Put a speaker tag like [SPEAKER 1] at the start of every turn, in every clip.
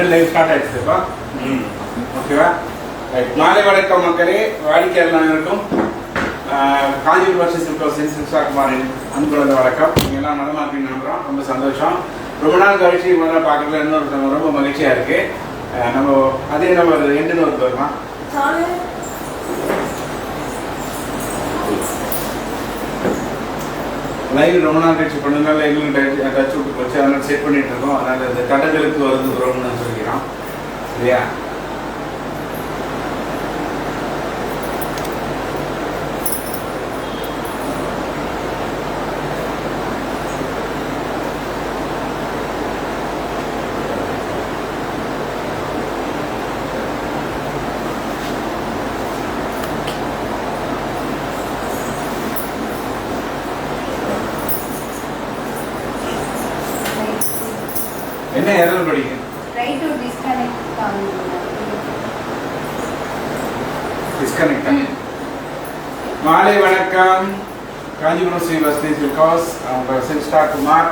[SPEAKER 1] Already live start ஆயிடுச்சுப்பா. ஓகேவா? மாலை வணக்கம் மக்களே. வாடிக்கையாளர்களுக்கும் காஞ்சிபுரம் வர்ஷஸ் சிவகுமாரின் அன்புள்ள வணக்கம். நீங்கள் எல்லாம் நலமா இருக்கீங்கன்னு நம்புகிறோம். ரொம்ப சந்தோஷம். ரொம்ப நாள் கழிச்சு முதல்ல பார்க்கறதுல இன்னொரு ரொம்ப மகிழ்ச்சியாக இருக்கு. நம்ம அதே நம்ம எண்டுன்னு ஒரு வருமா லைவ் ரொம்ப நாள் கழிச்சு பண்ணதுனால எங்களுக்கு டச் விட்டு போச்சு. அதனால செட் பண்ணிட்டு இருக்கோம். அதனால இந்த தடங்களுக்கு வருது வரும்னு சொல்லிக்கிறோம் இல்லையா? என்ன எரர் படிங்க?
[SPEAKER 2] Try to disconnect on
[SPEAKER 1] disconnect. மாலை வணக்கம். காஞ்சிபுரம் ஸ்ரீ வசதி சில்காஸ் அவங்க சென்ஸ்டார் குமார்.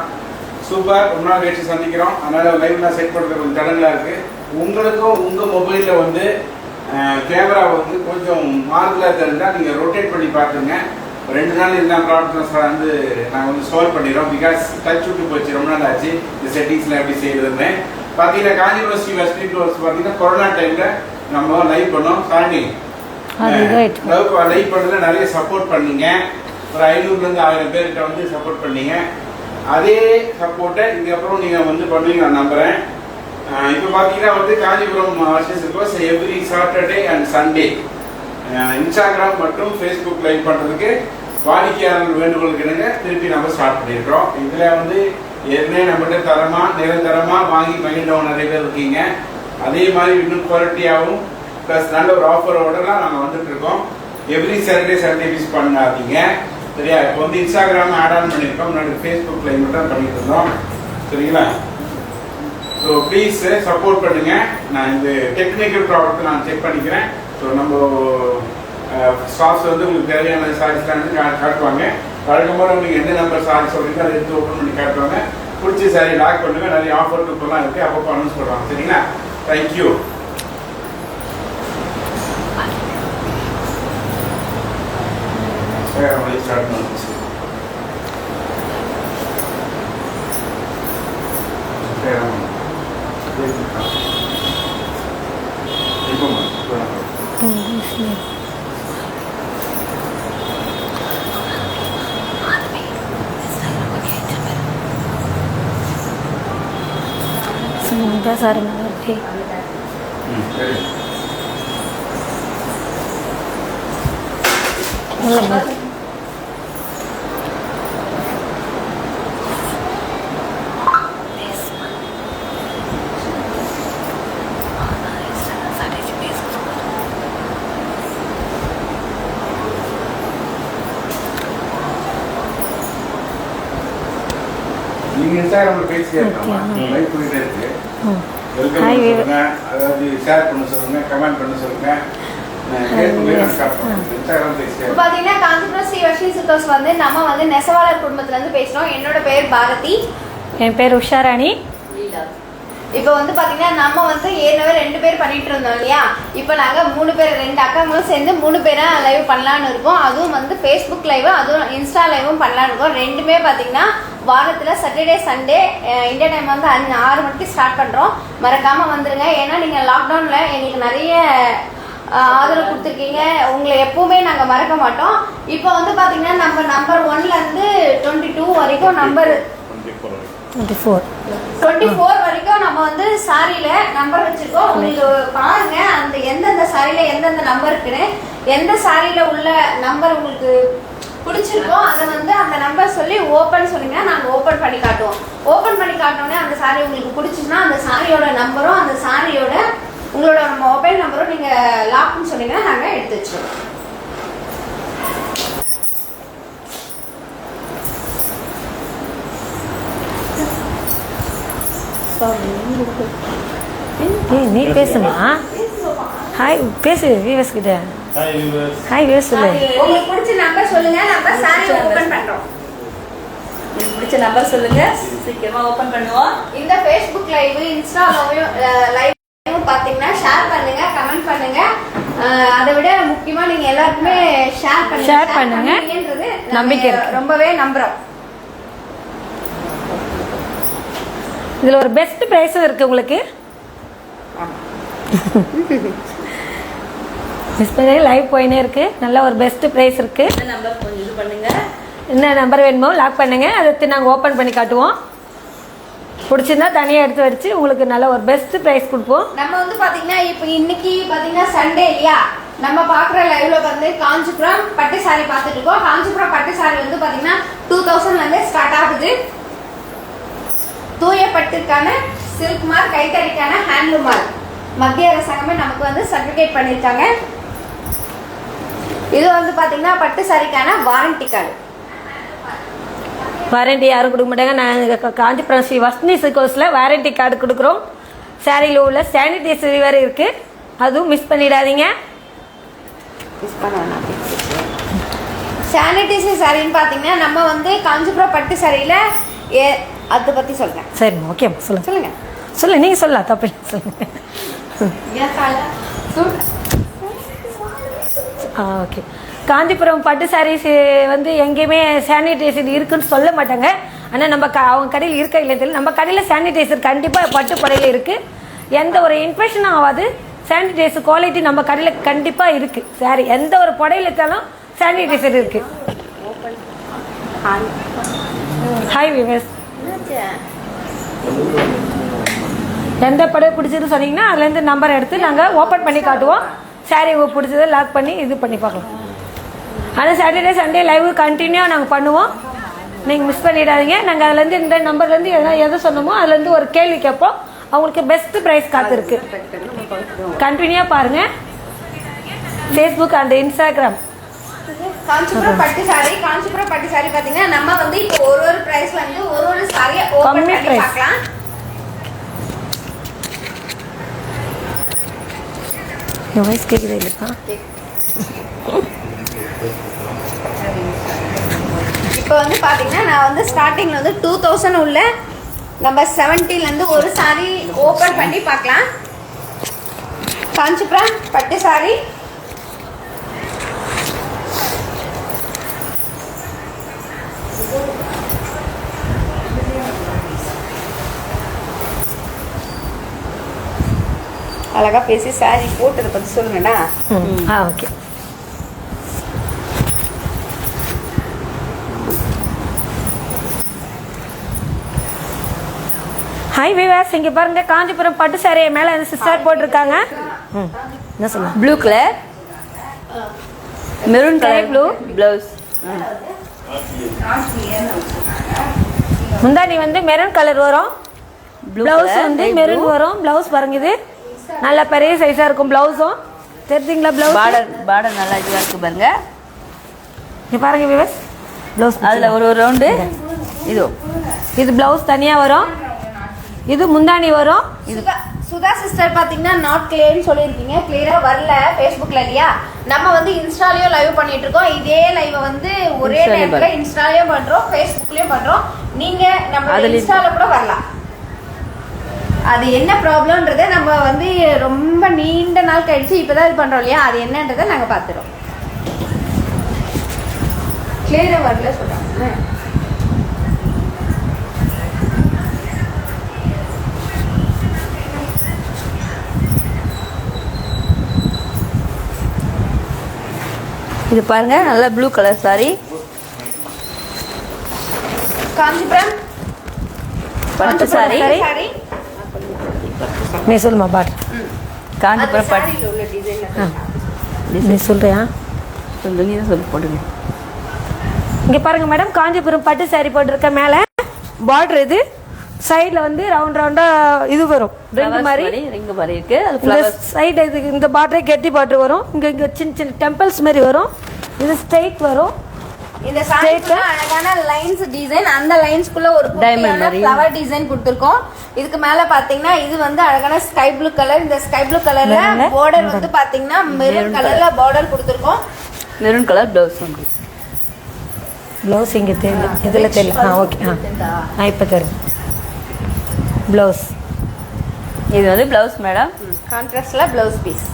[SPEAKER 1] சூப்பர். ரொம்ப நாள் கழிச்சு சந்திக்கிறோம். அதனால லைவ்லாம் செட் பண்ணுறது கொஞ்சம் தடங்களாக இருக்கு. உங்களுக்கும் உங்கள் மொபைலில் வந்து கேமரா வந்து கொஞ்சம் மாறுதலாக தெரிஞ்சால் நீங்கள் ரொட்டேட் பண்ணி பார்த்துங்க. 2 நாள் இருந்தால் ப்ராப்ளம்ஸ் வந்து நாங்கள் வந்து சால்வ் பண்ணிடுறோம். பிகாஸ் டச் விட்டு போச்சு, ரொம்ப நாள் ஆச்சு இந்த செட்டிங்ஸில் எப்படி செய்யுதுன்னு. பார்த்தீங்கன்னா காஞ்சிபுரம் ஸ்ரீ வசதி கோர்ஸ் பார்த்தீங்கன்னா கொரோனா டைமில் நம்ம லைவ் பண்ணோம். சாண்டி லைவ் பண்ணதில் நிறைய சப்போர்ட் பண்ணீங்க. ஒரு 500லேருந்து 1000 பேர்கிட்ட வந்து சப்போர்ட் பண்ணீங்க. அதே சப்போர்ட்டை இதுக்கப்புறம் நீங்கள் வந்து பண்ணுவீங்க நான் நம்புகிறேன். இப்போ பார்த்தீங்கன்னா வந்து காஞ்சிபுரம் வர்ஷஸ் கோர்ஸ் every Saturday and Sunday Instagram மற்றும் ஃபேஸ்புக் லைவ் பண்ணுறதுக்கு வாடிக்கையாளர்கள் வேண்டுகோளுக்கு இணங்க திருப்பி நம்ம ஸ்டார்ட் பண்ணியிருக்கிறோம். இதில் வந்து ஏற்கனவே நம்மகிட்ட நிரந்தரமாக வாங்கி மகிழ்ந்தவங்க நிறைய பேர் இருக்கீங்க. அதே மாதிரி இன்னும் குவாலிட்டியாகவும் ப்ளஸ் நல்ல ஒரு ஆஃபரோடலாம் நாங்கள் வந்துட்டு இருக்கோம். எவ்ரி சாட்டர்டே சண்டே மிஸ் பண்ணாதீங்க சரியா? இப்போ வந்து இன்ஸ்டாகிராம் ஆட் ஆன் பண்ணியிருக்கோம். முன்னாடி ஃபேஸ்புக் லைவ் மட்டும் பண்ணிட்டு இருந்தோம் சரிங்களா? ஸோ ப்ளீஸ் சப்போர்ட் பண்ணுங்க. நான் இந்த டெக்னிக்கல் ப்ராப்ளத்தை நான் செக் பண்ணிக்கிறேன். ஸோ நம்ம ஸ்டாஃப்ஸ் வந்து உங்களுக்கு தேவையான சாரீஸ்லாம் வந்து காட்டுவாங்க. வழக்கமாக உங்களுக்கு எந்த நம்பர் சாரி சொல்றீங்க அதை எடுத்து ஓப்பன் பண்ணி காட்டுவாங்க. பிடிச்ச சாரி லாக் பண்ணுங்க. நிறைய ஆஃபர் டூப்பெல்லாம் இருக்குது. அப்பப்போ அனௌன்ஸ் பண்ணுவாங்க சரிங்களா? தேங்க்யூ. ஸ்டார்ட் பண்ணுச்சு.
[SPEAKER 3] semoga saling mengerti.
[SPEAKER 1] நீங்கள் இன்ஸ்டாகிராமில் பேசிட்டே இருக்காமா? லைவ் பண்ணிட்டே இருக்கு. வெல்கம் பண்ண சொல்லுங்க, அதாவது ஷேர் பண்ண சொல்லுங்க, கமெண்ட் பண்ண சொல்லுங்க.
[SPEAKER 2] பாத்தீங்கன்னா காஞ்சிபுரம் ஸ்ரீ வர்ஷி சில்காஸ் வந்து நம்ம வந்து நெசவாளர் குடும்பத்துல இருந்து பேசுறோம். என்னோட பேர் பாரதி.
[SPEAKER 3] என் பேர் உஷாராணி.
[SPEAKER 2] இப்போ வந்து பாத்தீங்கன்னா நம்ம வந்து ஏற்கனவே 2 பேர் பண்ணிட்டு இருந்தோம் இல்லையா? இப்போ நாங்க 3 பேர் 2 அக்காங்களும் சேர்ந்து 3 பேரா லைவ் பண்ணலான்னு இருக்கோம். அதுவும் வந்து ஃபேஸ்புக் லைவ் அதுவும் இன்ஸ்டா லைவும் பண்ணலான்னு இருக்கோம். 2மே பாத்தீங்கன்னா வாரத்தில் சாட்டர்டே சண்டே இந்தியா டைம் வந்து 6 மணிக்கு ஸ்டார்ட் பண்றோம். மறக்காம வந்துருங்க. ஏன்னா நீங்க லாக்டவுன்ல எங்களுக்கு நிறைய ஆதரவு கொடுத்துருக்கீங்க. உங்களை எப்பவுமே நாங்கள் மறக்க மாட்டோம். இப்போ வந்து பாத்தீங்கன்னா நம்ம நம்பர் 1ல இருந்து 22 வரைக்கும் நம்பர் 24 வரைக்கும் நம்ம வந்து சாரியில நம்பர் வச்சிருக்கோம். உங்களுக்கு பாருங்க அந்த எந்தெந்த சாரியில எந்தெந்த நம்பர் இருக்குன்னு. எந்த சாரியில உள்ள நம்பர் உங்களுக்கு பிடிச்சிருக்கோ அதை வந்து அந்த நம்பர் சொல்லி ஓப்பன் சொன்னீங்கன்னா நாங்கள் ஓப்பன் பண்ணி காட்டுவோம். ஓப்பன் பண்ணி காட்டோன்னே அந்த சாரி உங்களுக்கு பிடிச்சிச்சுன்னா அந்த சாரியோட நம்பரும் அந்த சாரியோட உங்களோட மொபைல் நம்பரும் நீங்கள் லாக்னு சொன்னீங்கன்னா நாங்கள் எடுத்து வச்சுருவோம்.
[SPEAKER 3] நீ பேசுமா? ஹாய் பேசு வியூவர்ஸ் கிட்ட. ஹாய் வியூவர்ஸ் சொல்லு.
[SPEAKER 2] உங்களுக்கு பிடிச்ச நம்பர் சொல்லுங்க, நம்ம சாரி ஓபன் பண்றோம்.
[SPEAKER 4] உங்களுக்கு பிடிச்ச நம்பர் சொல்லுங்க, சீக்கிரமா ஓபன் பண்ணுவோம்.
[SPEAKER 2] இந்த ஃபேஸ்புக் லைவ் இன்ஸ்டாலையும் லைவ் பாத்தீங்கன்னா ஷேர் பண்ணுங்க, கமெண்ட் பண்ணுங்க. அதை விட முக்கியமா நீங்க எல்லாருக்குமே ஷேர்
[SPEAKER 3] பண்ணுங்க. நம்பிக்கை இருக்கு.
[SPEAKER 2] ரொம்பவே நம்புறோம்.
[SPEAKER 3] இதுல ஒரு பெஸ்ட் பிரைஸும் இருக்கு உங்களுக்கு. டிஸ்பிளே லைவ் போயினே இருக்கு. நல்ல ஒரு பெஸ்ட் பிரைஸ் இருக்கு.
[SPEAKER 4] இந்த நம்பர் கொஞ்சம் இது பண்ணுங்க.
[SPEAKER 3] என்ன நம்பர் வேணுமோ லாக் பண்ணுங்க. அதை நாங்கள் ஓப்பன் பண்ணி காட்டுவோம். பிடிச்சிருந்தா தனியாக எடுத்து வச்சு உங்களுக்கு நல்ல ஒரு பெஸ்ட் ப்ரைஸ் கொடுப்போம்.
[SPEAKER 2] நம்ம வந்து பாத்தீங்கன்னா இப்போ இன்னைக்கு பாத்தீங்கன்னா சண்டே இல்லையா, நம்ம பாக்குற லைவ்ல வந்து காஞ்சிபுரம் பட்டு சாரி பார்த்துட்டு இருக்கோம். காஞ்சிபுரம் பட்டு சாரி வந்து பாத்தீங்கன்னா 2000 வந்து ஸ்டார்ட் ஆகுது. தூய பட்டுக்கான சில்க் மார்க், கைத்தறிக்கான ஹேண்ட்லூம் மார்க் மத்திய அரசாங்கமே நமக்கு வந்து சர்டிபிகேட் பண்ணிருக்காங்க. இது வந்து பாத்தீங்கன்னா பட்டு சாரிக்கான வாரண்டி கார்டு.
[SPEAKER 3] வாரண்டி யாரும் கொடுக்க மாட்டாங்க. நாங்கள் காஞ்சிபுரம் ஸ்ரீ வஸ்னி சில்க்ஸில் வாரண்டி கார்டு கொடுக்குறோம். சாரியில் உள்ள சானிடைசர் வேறு இருக்குது, அதுவும் மிஸ் பண்ணிடாதீங்க.
[SPEAKER 2] சானிடைசர் சாரின்னு பார்த்தீங்கன்னா நம்ம வந்து காஞ்சிபுரம் பட்டு சாரியில் அதை பற்றி சொல்கிறேன்.
[SPEAKER 3] சரி, ஓகே, சொல்லுங்கள்
[SPEAKER 2] சொல்லுங்கள்
[SPEAKER 3] சொல்லுங்கள். நீங்கள் சொல்லலாம், தப்பு இல்லை, சொல்லுங்கள். ஓகே. காஞ்சிபுரம் பட்டு சாரீஸ் வந்து எங்கேயுமே சானிடைசர் இருக்குன்னு சொல்ல மாட்டாங்க. ஆனால் நம்ம அவங்க கடையில் இருக்க இல்லை தெரியல. நம்ம கடையில் சானிடைசர் கண்டிப்பாக பட்டு புடவையில் இருக்குது. எந்த ஒரு இன்ஃபெக்ஷனும் ஆகாது. சானிடைசர் குவாலிட்டி நம்ம கடையில் கண்டிப்பாக இருக்குது. சாரி எந்த ஒரு புடவையில் எடுத்தாலும் சானிடைசர் இருக்குது. ஹாய் விவேஸ், எந்த புடவை பிடிச்சதுன்னு சொன்னீங்கன்னா அதுலேருந்து நம்பர் எடுத்து நாங்கள் ஓப்பன் பண்ணி காட்டுவோம். சாரி பிடிச்சதை லாக் பண்ணி இது பண்ணி பார்க்கலாம். ஆனால் சாட்டர்டே சண்டே லைவ் கண்டினியூவாக நாங்கள் பண்ணுவோம். நீங்கள் மிஸ் பண்ணிடாதீங்க. நாங்கள் அதுலேருந்து இந்த நம்பர்லேருந்து எதை சொன்னோமோ அதுலேருந்து ஒரு கேள்வி கேட்போம். அவங்களுக்கு பெஸ்ட் ப்ரைஸ் காத்திருக்கு. கண்டினியூவாக பாருங்கள். Facebook and Instagram.
[SPEAKER 2] காஞ்சிபுரம் பட்டு சாரி, காஞ்சிபுரம் பட்டு சாரி பார்த்தீங்கன்னா நம்ம வந்து இப்போ ஒரு பிரைஸ் வந்து ஒரு சாரியை ஓப்பன் பண்ணி பார்க்கலாம்.
[SPEAKER 3] என் வாய்ஸ் கேட்குதா இல்லைப்பா?
[SPEAKER 2] இப்போ வந்து பார்த்தீங்கன்னா நான் வந்து ஸ்டார்டிங்கில் வந்து 2000 உள்ள நம்பர் 70லேருந்து ஒரு சாரி ஓப்பன் பண்ணி பார்க்கலாம். காஞ்சிபுரம் பட்டு சாரி அழகா பேசி சாரி போட்டதை பற்றி சொல்லுங்கண்ணா.
[SPEAKER 3] ஓகே. ஹாய் விவாஸ், இங்கே பாருங்க காஞ்சிபுரம் பட்டு சாரி மேலே சிஸ்டர் போட்டிருக்காங்க. என்ன சொல்லலாம்?
[SPEAKER 4] Blue colour, maroon colour blue blouse.
[SPEAKER 3] முந்தானி வந்து மெரூன் கலர் வரும், பிளவுஸ் வந்து மெரூன் வரும். பிளவுஸ் பாருங்க, இது நல்ல பெரிய சைஸா இருக்கும். பிளவுஸும் தெரிஞ்சுங்களா? பிளவுஸ்
[SPEAKER 4] பார்டர் நல்லா இதுவாக இருக்கு பாருங்க.
[SPEAKER 3] இங்கே பாருங்க விவாஸ், பிளவுஸ்
[SPEAKER 4] அதில் ஒரு ரவுண்டு.
[SPEAKER 3] இது பிளவுஸ் தனியாக வரும். இது முந்தானி வரும்.
[SPEAKER 2] சுதா சிஸ்டர் பார்த்தீங்கன்னா நாட் கிளியர்னு சொல்லியிருக்கீங்க. கிளியராக வரல ஃபேஸ்புக்கில் இல்லையா. நம்ம வந்து இன்ஸ்டாலையும் லைவ் பண்ணிட்டு இருக்கோம். இதே லைவ் வந்து ஒரே நேரத்தில் இன்ஸ்டாலையும் பண்ணுறோம், ஃபேஸ்புக்லேயும் பண்ணுறோம். நீங்கள் நம்ம இன்ஸ்டால கூட வரலாம். அது என்ன ப்ராப்ளம்ன்றதை நம்ம வந்து ரொம்ப நீண்ட நாள் கழிச்சு இப்போதான் இது பண்ணுறோம் இல்லையா, அது என்னன்றதை நாங்கள் பார்த்துறோம். கிளியராக வரல சொல்கிறாங்க.
[SPEAKER 4] இது பாருங்க, நல்ல ப்ளூ கலர் சாரி.
[SPEAKER 2] காஞ்சிபுரம்
[SPEAKER 4] பட்டு சாரி.
[SPEAKER 3] நீ சொல்லுமா பாட்டு.
[SPEAKER 4] காஞ்சிபுரம் பட்டு
[SPEAKER 3] நீ சொல்றியா?
[SPEAKER 4] சொல்லு, நீ தான் சொல்லி போடுங்க.
[SPEAKER 3] இங்கே பாருங்க மேடம், காஞ்சிபுரம் பட்டு சாரி போட்டிருக்க. மேலே பார்டர் இது, சைடில் வந்து ரவுண்டாக இது வரும், ரெண்டு மாதிரி
[SPEAKER 4] ரிங்கு மாதிரி இருக்கு.
[SPEAKER 3] இந்த சைடு இது இந்த பார்டரே கெட்டி பார்டர் வரும். இங்கே சின்ன சின்ன டெம்பிள்ஸ் மாதிரி வரும். இது ஸ்ட்ரைட் வரும்.
[SPEAKER 2] இந்த சாரிக்குள்ள அழகான லைன்ஸ் டிசைன், அந்த லைன்ஸ்க்குள்ள ஒரு
[SPEAKER 4] டைமண்ட் மாதிரி
[SPEAKER 2] ஃப்ளவர் டிசைன் கொடுத்திருக்கோம். இதுக்கு மேல பாத்தீங்கன்னா இது வந்து அழகான ஸ்கை ப்ளூ கலர். இந்த ஸ்கை ப்ளூ கலர்ல பார்டர் வந்து பாத்தீங்கன்னா மெரூன் கலர்ல பார்டர் கொடுத்திருக்கோம்.
[SPEAKER 4] மெரூன் கலர் ப்ளவுஸ் வந்து
[SPEAKER 3] ப்ளவுஸ் இங்கே தெரியல இதில் தெரியல ஓகே இப்போ தெரியும் ப்ளவுஸ்.
[SPEAKER 4] இது வந்து ப்ளவுஸ் மேடம்.
[SPEAKER 2] கான்ட்ராஸ்ட்ல ப்ளவுஸ் பீஸ்.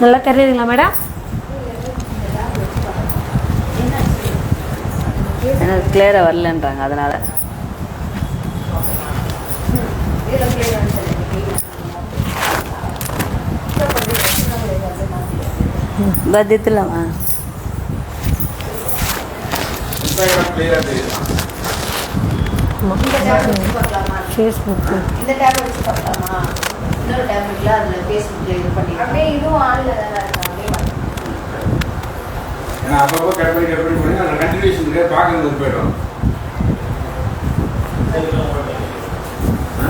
[SPEAKER 3] நல்லா தெரியுதுங்களா மேடம்?
[SPEAKER 4] எனக்கு கிளியராக வரலன்றாங்க அதனால. பத்தியத்துலமா
[SPEAKER 3] ஃபேஸ்புக்
[SPEAKER 2] இந்த டேப் வச்சு பார்க்கலாமா? இன்னொரு டேப் இருக்குல்ல அதில் ஃபேஸ்புக்கில் இது பண்ணி அப்படியே இதுவும் ஆன்ல தானே இருக்காங்க.
[SPEAKER 1] ஏன்னா அப்பப்போ கட் பண்ணி அந்த கண்டினியூஷன் பார்க்கறது போய்டும்.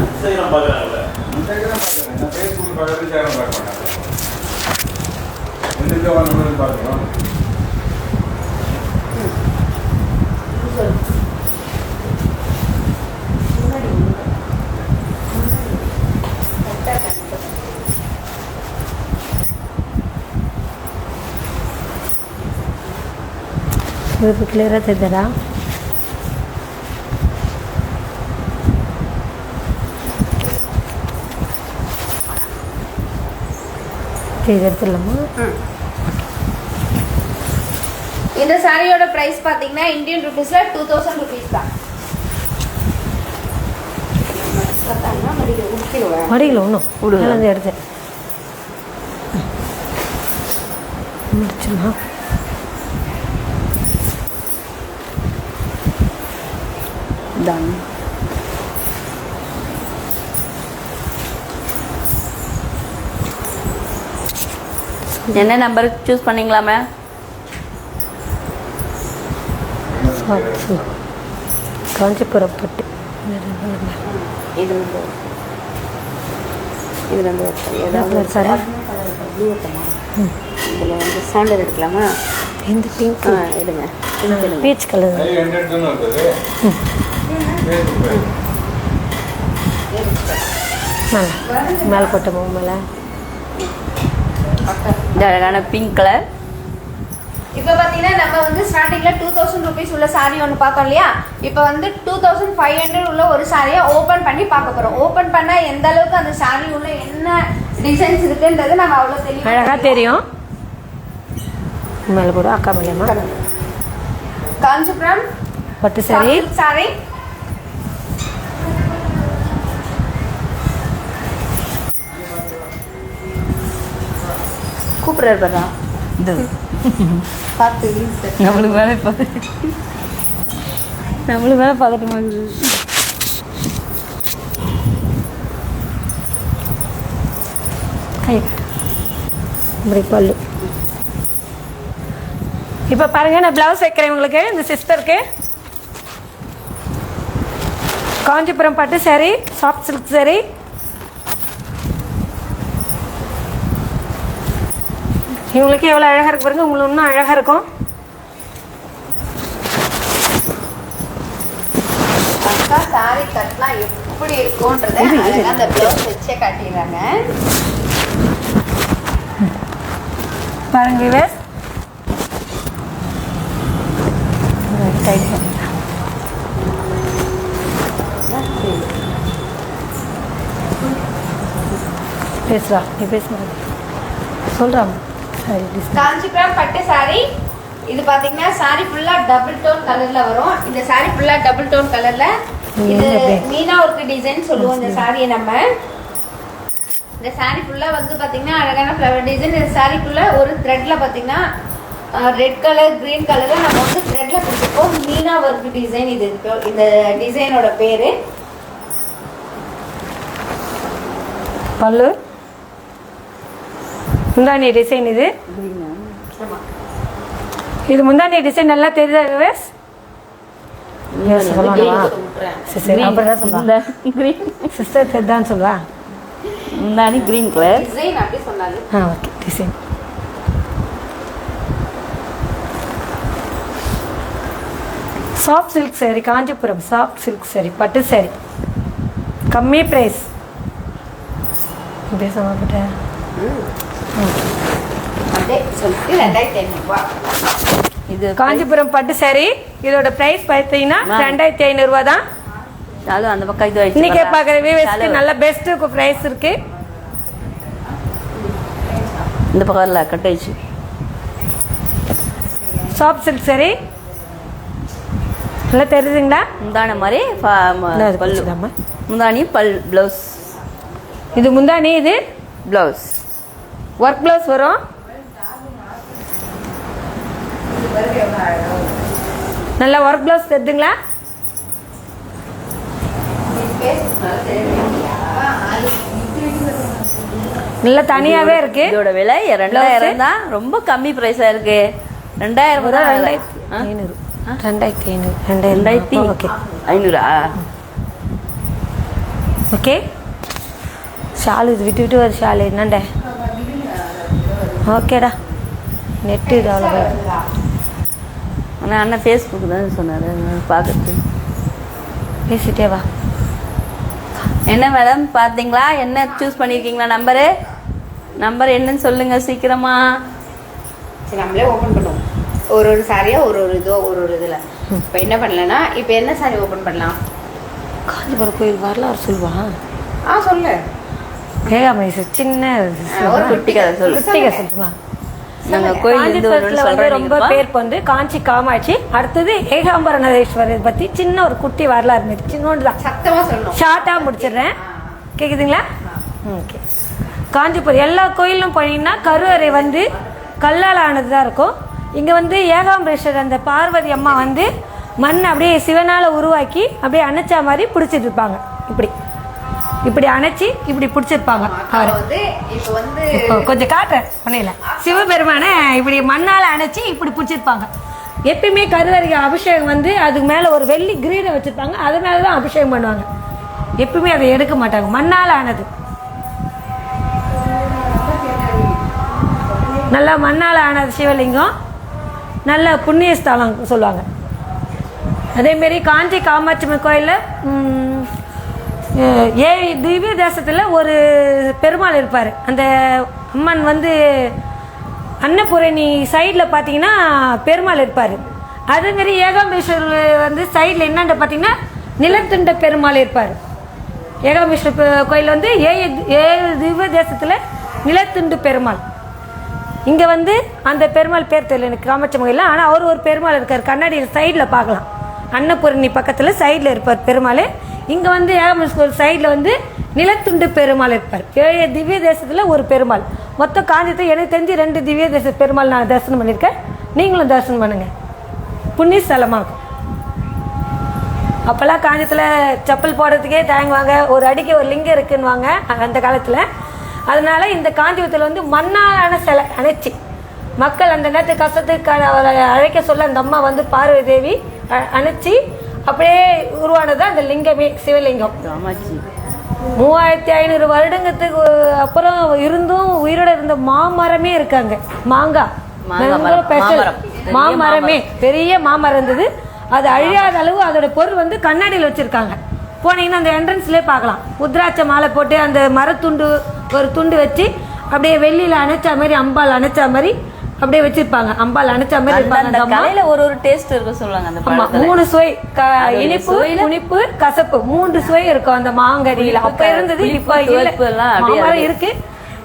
[SPEAKER 1] இன்ஸ்டாகிராம் பார்க்குறாங்கல்ல, இன்ஸ்டாகிராம் பார்க்குறேன், நான் ஃபேஸ்புக்கில் பார்க்குறது இன்ஸ்டாகிராம் பார்க்க மாட்டாங்க. ரெண்டு வந்து பார்க்குறோம்.
[SPEAKER 3] இப்போ கிளியராக தெரியுதா? சரி எடுத்துடலாமா?
[SPEAKER 2] இந்த சாரியோட பிரைஸ் பார்த்தீங்கன்னா இந்தியன் ருபீஸ்ல 2000 ருபீஸ் தான்.
[SPEAKER 3] மடியில் ஒன்றும் விடுங்க எடுத்து முடிச்சுமா?
[SPEAKER 4] தான் என்ன நம்பருக்கு சூஸ் பண்ணிங்களாமே?
[SPEAKER 3] காஞ்சிபுரம் பட்டு
[SPEAKER 4] இது வந்து இதில் வந்து ஏதாவது
[SPEAKER 3] சார்
[SPEAKER 4] இதில் வந்து சாண்டல் எடுக்கலாமா?
[SPEAKER 3] இந்த பிங்க்
[SPEAKER 4] எடுங்க.
[SPEAKER 3] பீச் கலர் மேலே போட்ட மேலே
[SPEAKER 4] இந்த அழகான பிங்க் கலர்.
[SPEAKER 2] இப்போ பார்த்தீங்கன்னா நம்ம வந்து ஸ்டார்டிங்ல 2000 ருபீஸ் உள்ள சாரி ஒன்று பார்த்தோம் இல்லையா? இப்போ வந்து 2500 உள்ள ஒரு சாரியை ஓப்பன் பண்ணி பார்க்க போகிறோம். ஓப்பன் பண்ணால் எந்த அளவுக்கு அந்த சாரி உள்ள என்ன டிசைன்ஸ் இருக்குன்றது நம்ம அவ்வளோ தெரியும்,
[SPEAKER 3] அழகாக தெரியும். மேலே கூட அக்கா மேலேமா
[SPEAKER 2] காஞ்சிபுரம்
[SPEAKER 3] பட்டு சாரி
[SPEAKER 2] சாரி.
[SPEAKER 4] கூப்பிட்றாரு பாரா இது
[SPEAKER 2] பார்த்து
[SPEAKER 4] நம்மளுக்கு மேலே பதட்டமாக இருக்குது.
[SPEAKER 3] கை இப்படி பல்லு. இப்போ பாருங்க, நான் ப்ளவுஸ் வைக்கிறேன் உங்களுக்கு. இந்த சிஸ்டருக்கு காஞ்சிபுரம் பட்டு சாரி, சாஃப்ட் சில்க் சாரி. இவங்களுக்கு எவ்வளோ அழகாக இருக்கு பாருங்க, உங்களுக்கு இன்னும் அழகாக இருக்கும்.
[SPEAKER 2] அக்கா சாரி கட்டினா எப்படி இருக்கும்ன்றத அழகா அந்த ப்ளவுஸ் வச்சே காட்டிடுறாங்க.
[SPEAKER 3] பாருங்க விவேஸ், டைட் பண்ணிடலாம். பேசுறா, நீ பேசுற சொல்கிறாங்க.
[SPEAKER 2] காஞ்சிபுரம் பட்டு சாரி. இது பாத்தீங்கன்னா சாரி ஃபுல்லா டபுள் டோன் கலர்ல வரும். இந்த சாரி ஃபுல்லா டபுள் டோன் கலர்ல. இது மீனா ஒர்க் டிசைன் சொல்லுவோம் இந்த சாரியை நம்ம. இந்த சாரி ஃபுல்லா வந்து பாத்தீங்கன்னா அழகான ஃப்ளவர் டிசைன். இந்த சாரிக்குள்ள ஒரு த்ரெட்ல பாத்தீங்கன்னா ரெட் கலர் கிரீன் கலர்ல நம்ம வந்து த்ரெட்ல கொடுத்துருக்கோம். மீனா ஒர்க் டிசைன் இது. இந்த டிசைனோட பேரு.
[SPEAKER 3] பல்லு முந்தானி டிசைன். இது இது முந்தானி டிசைன் நல்லா தெரியுதா விவேஸ்? சிஸ்டர் தெரிதான் சொல்வா.
[SPEAKER 4] முந்தானி கிரீன் கலர்
[SPEAKER 2] டிசைன் அப்படி சொன்னாங்க.
[SPEAKER 3] Okay design. Soft silk sorry, Kanchipuram soft silk sorry, பட்டு சாரி, கம்மி ப்ரைஸ். பேசாம
[SPEAKER 2] அப்படியே சொல்லிட்டு 2500
[SPEAKER 4] இது
[SPEAKER 3] காஞ்சிபுரம் பட்டு saree இதோட பிரைஸ் பார்த்தீங்கன்னா 2500 ரூபா தான்.
[SPEAKER 4] ஷாலு அந்த பக்கம் இது வச்சு
[SPEAKER 3] இன்னைக்கு பார்க்குற வியூவர்ஸ்க்கு நல்ல பெஸ்ட் பிரைஸ் இருக்கு.
[SPEAKER 4] இந்த பக்கம் இல்லை கட் ஆயிடுச்சு.
[SPEAKER 3] சாஃப்ட் சில்க் saree நல்லா தெரியுதுங்களா?
[SPEAKER 4] முந்தான மாதிரி
[SPEAKER 3] அது
[SPEAKER 4] பல்லு
[SPEAKER 3] பிடிச்சதாம்மா.
[SPEAKER 4] முந்தானி ப்ளவுஸ்.
[SPEAKER 3] இது முந்தானி, இது
[SPEAKER 4] ப்ளவுஸ்.
[SPEAKER 3] ஒர்க் ப்ளவுஸ் வரும். நல்லா ஒர்க் ப்ளவுஸ் தெரியுதுங்களா? நல்லா தனியாவே இருக்கு.
[SPEAKER 4] இதோட விலை 2000 தான். ரொம்ப கம்மி பிரைஸா இருக்கு. 2000 தான்.
[SPEAKER 3] 2500 2500 ஓகே
[SPEAKER 4] 500.
[SPEAKER 3] ஓகே. ஷாலு இது விட்டு விட்டு ஒரு ஷாலு என்னண்டே. ஓகேடா. நெட்டு இது அவ்வளோ.
[SPEAKER 4] ஆனால் அண்ணன் ஃபேஸ்புக் தான் சொன்னார் பார்க்குறது.
[SPEAKER 3] பேசிட்டே வா.
[SPEAKER 4] என்ன மேடம் பார்த்தீங்களா? என்ன சூஸ் பண்ணியிருக்கீங்களா? நம்பர் என்னன்னு சொல்லுங்கள் சீக்கிரமா.
[SPEAKER 2] சரி, நம்மளே ஓப்பன் பண்ணுவோம். ஒரு சாரியாக ஒரு இதில் இப்போ என்ன பண்ணலன்னா, இப்போ என்ன சாரி ஓப்பன் பண்ணலாம்?
[SPEAKER 3] காஞ்சிபுரம் கோயில் வரலாறு சொல்லுவா.
[SPEAKER 2] சொல்லு.
[SPEAKER 3] கேகாமணி சின்ன
[SPEAKER 2] ஒரு
[SPEAKER 4] குட்டி கதை சொல்லு.
[SPEAKER 3] குட்டி கதை சொல்லுவா.
[SPEAKER 4] நாங்கள் கோயில்
[SPEAKER 3] வந்து ரொம்ப பேருக்கு வந்து காஞ்சி காமாட்சி, அடுத்தது ஏகாம்பரநாதேஸ்வரர் பற்றி சின்ன ஒரு குட்டி வரலாறு இருந்துச்சு. சின்னோண்டு தான்,
[SPEAKER 2] சத்தமாக சொல்லணும்.
[SPEAKER 3] ஷார்ட்டாக முடிச்சிடுறேன். கேட்குதுங்களா? ஓகே. காஞ்சிபுரம் எல்லா கோயிலும் போனீங்கன்னா கருவறை வந்து கல்லால் ஆனது தான் இருக்கும். இங்கே வந்து ஏகாம்பரேஸ்வரர் அந்த பார்வதி அம்மா வந்து மண் அப்படியே சிவனால் உருவாக்கி அப்படியே அணைச்சா மாதிரி பிடிச்சிட்டு இருப்பாங்க. இப்படி அணைச்சி இப்படி பிடிச்சிருப்பாங்க. அவர் இப்போ கொஞ்சம் காட்டுறேன் பண்ணையில் சிவபெருமானை இப்படி மண்ணால் அணைச்சி இப்படி பிடிச்சிருப்பாங்க. எப்பயுமே கருவறைக்கு அபிஷேகம் வந்து அதுக்கு மேலே ஒரு வெள்ளி கிரீடம் வச்சுருப்பாங்க. அதனால தான் அபிஷேகம் பண்ணுவாங்க. எப்பயுமே அதை எடுக்க மாட்டாங்க. மண்ணால் ஆனது, நல்லா மண்ணால் ஆனது சிவலிங்கம். நல்ல புண்ணிய ஸ்தலம் சொல்லுவாங்க. அதேமாரி காஞ்சி காமாட்சி கோயிலில் திவ்ய தேசத்தில் ஒரு பெருமாள் இருப்பார். அந்த அம்மன் வந்து அன்னபூரணி சைடில் பார்த்தீங்கன்னா பெருமாள் இருப்பார். அதேமாரி ஏகாம்பரேஸ்வரர் வந்து சைடில் என்னென்னு பார்த்தீங்கன்னா நிலத்துண்ட பெருமாள் இருப்பார். ஏகாம்பரேஸ்வரர் கோயில் வந்து ஏழு திவ்ய தேசத்தில் நிலத்துண்டு பெருமாள். இங்கே வந்து அந்த பெருமாள் பேர் தெரியல எனக்கு காமாட்சி கோயிலில். ஆனால் அவர் ஒரு பெருமாள் இருக்கார். கண்ணாடியில் சைடில் பார்க்கலாம். அன்னபூரணி பக்கத்தில் சைடில் இருப்பார் பெருமாள். இங்கே வந்து ஏகாம்பரேஸ்வரர் சைடில் வந்து நிலத்துண்டு பெருமாள் இருப்பார். 7 திவ்ய தேசத்தில் ஒரு பெருமாள். மொத்தம் காஞ்சியத்தை எனக்கு தெரிஞ்சு 2 திவ்ய தேச பெருமாள் நான் தரிசனம் பண்ணியிருக்கேன். நீங்களும் தரிசனம் பண்ணுங்கள். புண்ணிய ஸ்தலமாகும். அப்போல்லாம் காஞ்சியத்தில் செப்பல் போடுறதுக்கே தயங்குவாங்க. ஒரு அடிக்கு ஒரு லிங்கம் இருக்குன்னுவாங்க அந்த காலத்தில். அதனால இந்த காஞ்சிபுரத்தில் வந்து மண்ணாலான சிலை அணைச்சி மக்கள் அந்த நேரத்து கஷ்டத்துக்கு அழைக்க சொல்ல அந்த அம்மா வந்து பார்வதி தேவி அணைச்சி அப்படியே உருவானது அந்த லிங்கமே சிவலிங்கம். 3500 வருடங்கத்துக்கு அப்புறம் இருந்தும் உயிரோட இருந்த மாமரமே இருக்காங்க. மாமரமே பெரிய மாமரம் இருந்தது. அது அழியாத அளவு அதோட பொருள் வந்து கண்ணாடியில் வச்சிருக்காங்க. போனீங்கன்னா அந்த என்ட்ரன்ஸ்லேயே பார்க்கலாம். உத்ராட்ச மாலை போட்டு அந்த மரத்துண்டு ஒரு துண்டு வச்சு அப்படியே வெள்ளியில் அணைச்சா மாதிரி அம்பாள் அணைச்சா மாதிரி அப்படியே வச்சிருப்பாங்க. அம்பாள் அணைச்சா மாதிரி இருப்பாங்க.
[SPEAKER 4] ஒரு டேஸ்ட் இருக்கு சொல்லுவாங்க. அந்த
[SPEAKER 3] 3 சுவை, இனிப்பு, புளிப்பு, கசப்பு 3 சுவை இருக்கும் அந்த மாங்கனியில. அப்ப இருந்தது, இப்ப இருக்கு.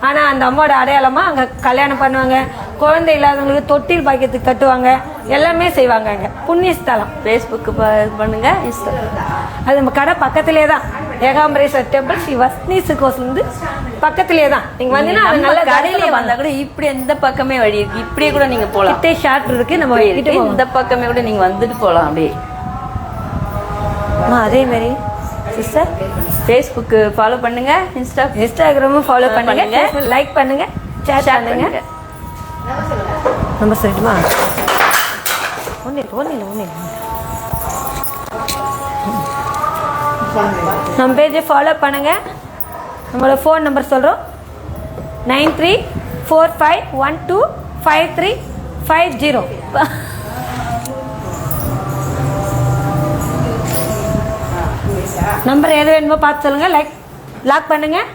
[SPEAKER 3] ஆனா அந்த அம்மாவோட அடையாளமா அங்க கல்யாணம் பண்ணுவாங்க. குழந்தை இல்லாதவங்களுக்கு தொட்டில் பாக்கியத்துக்கு கட்டுவாங்க. எல்லாமே செய்வாங்க. அங்க புண்ணிய ஸ்தலம்.
[SPEAKER 4] ஃபேஸ்புக் பண்ணுங்க,
[SPEAKER 3] அது நம்ம கடை பக்கத்திலே தான். ஏகாம்பரேஸ்வரர் டெம்பிள் ஸ்ரீ வஸ்னீசு கோஸ்ல இருந்து பக்கத்திலே தான். நீங்க வந்தீங்கன்னா அது நல்ல
[SPEAKER 4] கடையில வந்தா கூட இப்படி இந்த பக்கமே வழி இருக்கு. இப்படியே கூட நீங்க போலாம்.
[SPEAKER 3] கிட்டே ஷார்ட் இருக்கு. நம்ம
[SPEAKER 4] இந்த பக்கமே கூட நீங்க வந்துட்டு போலாம் அப்படியே.
[SPEAKER 3] அதே மாதிரி சிஸ்டர்
[SPEAKER 4] ஃபேஸ்புக் ஃபாலோ பண்ணுங்க,
[SPEAKER 3] இன்ஸ்டாகிராமும் ஃபாலோ பண்ணுங்க, லைக் பண்ணுங்க, ஷேர் பண்ணுங்க. நம்ம சொல்லட்டுமா? ஒன்று நம்ம பேஜை ஃபாலோ பண்ணுங்க. நம்மளோட ஃபோன் நம்பர் சொல்கிறோம் 9345125350. நம்பர் எது வேணுமோ பார்த்து சொல்லுங்கள். லாக் பண்ணுங்கள்.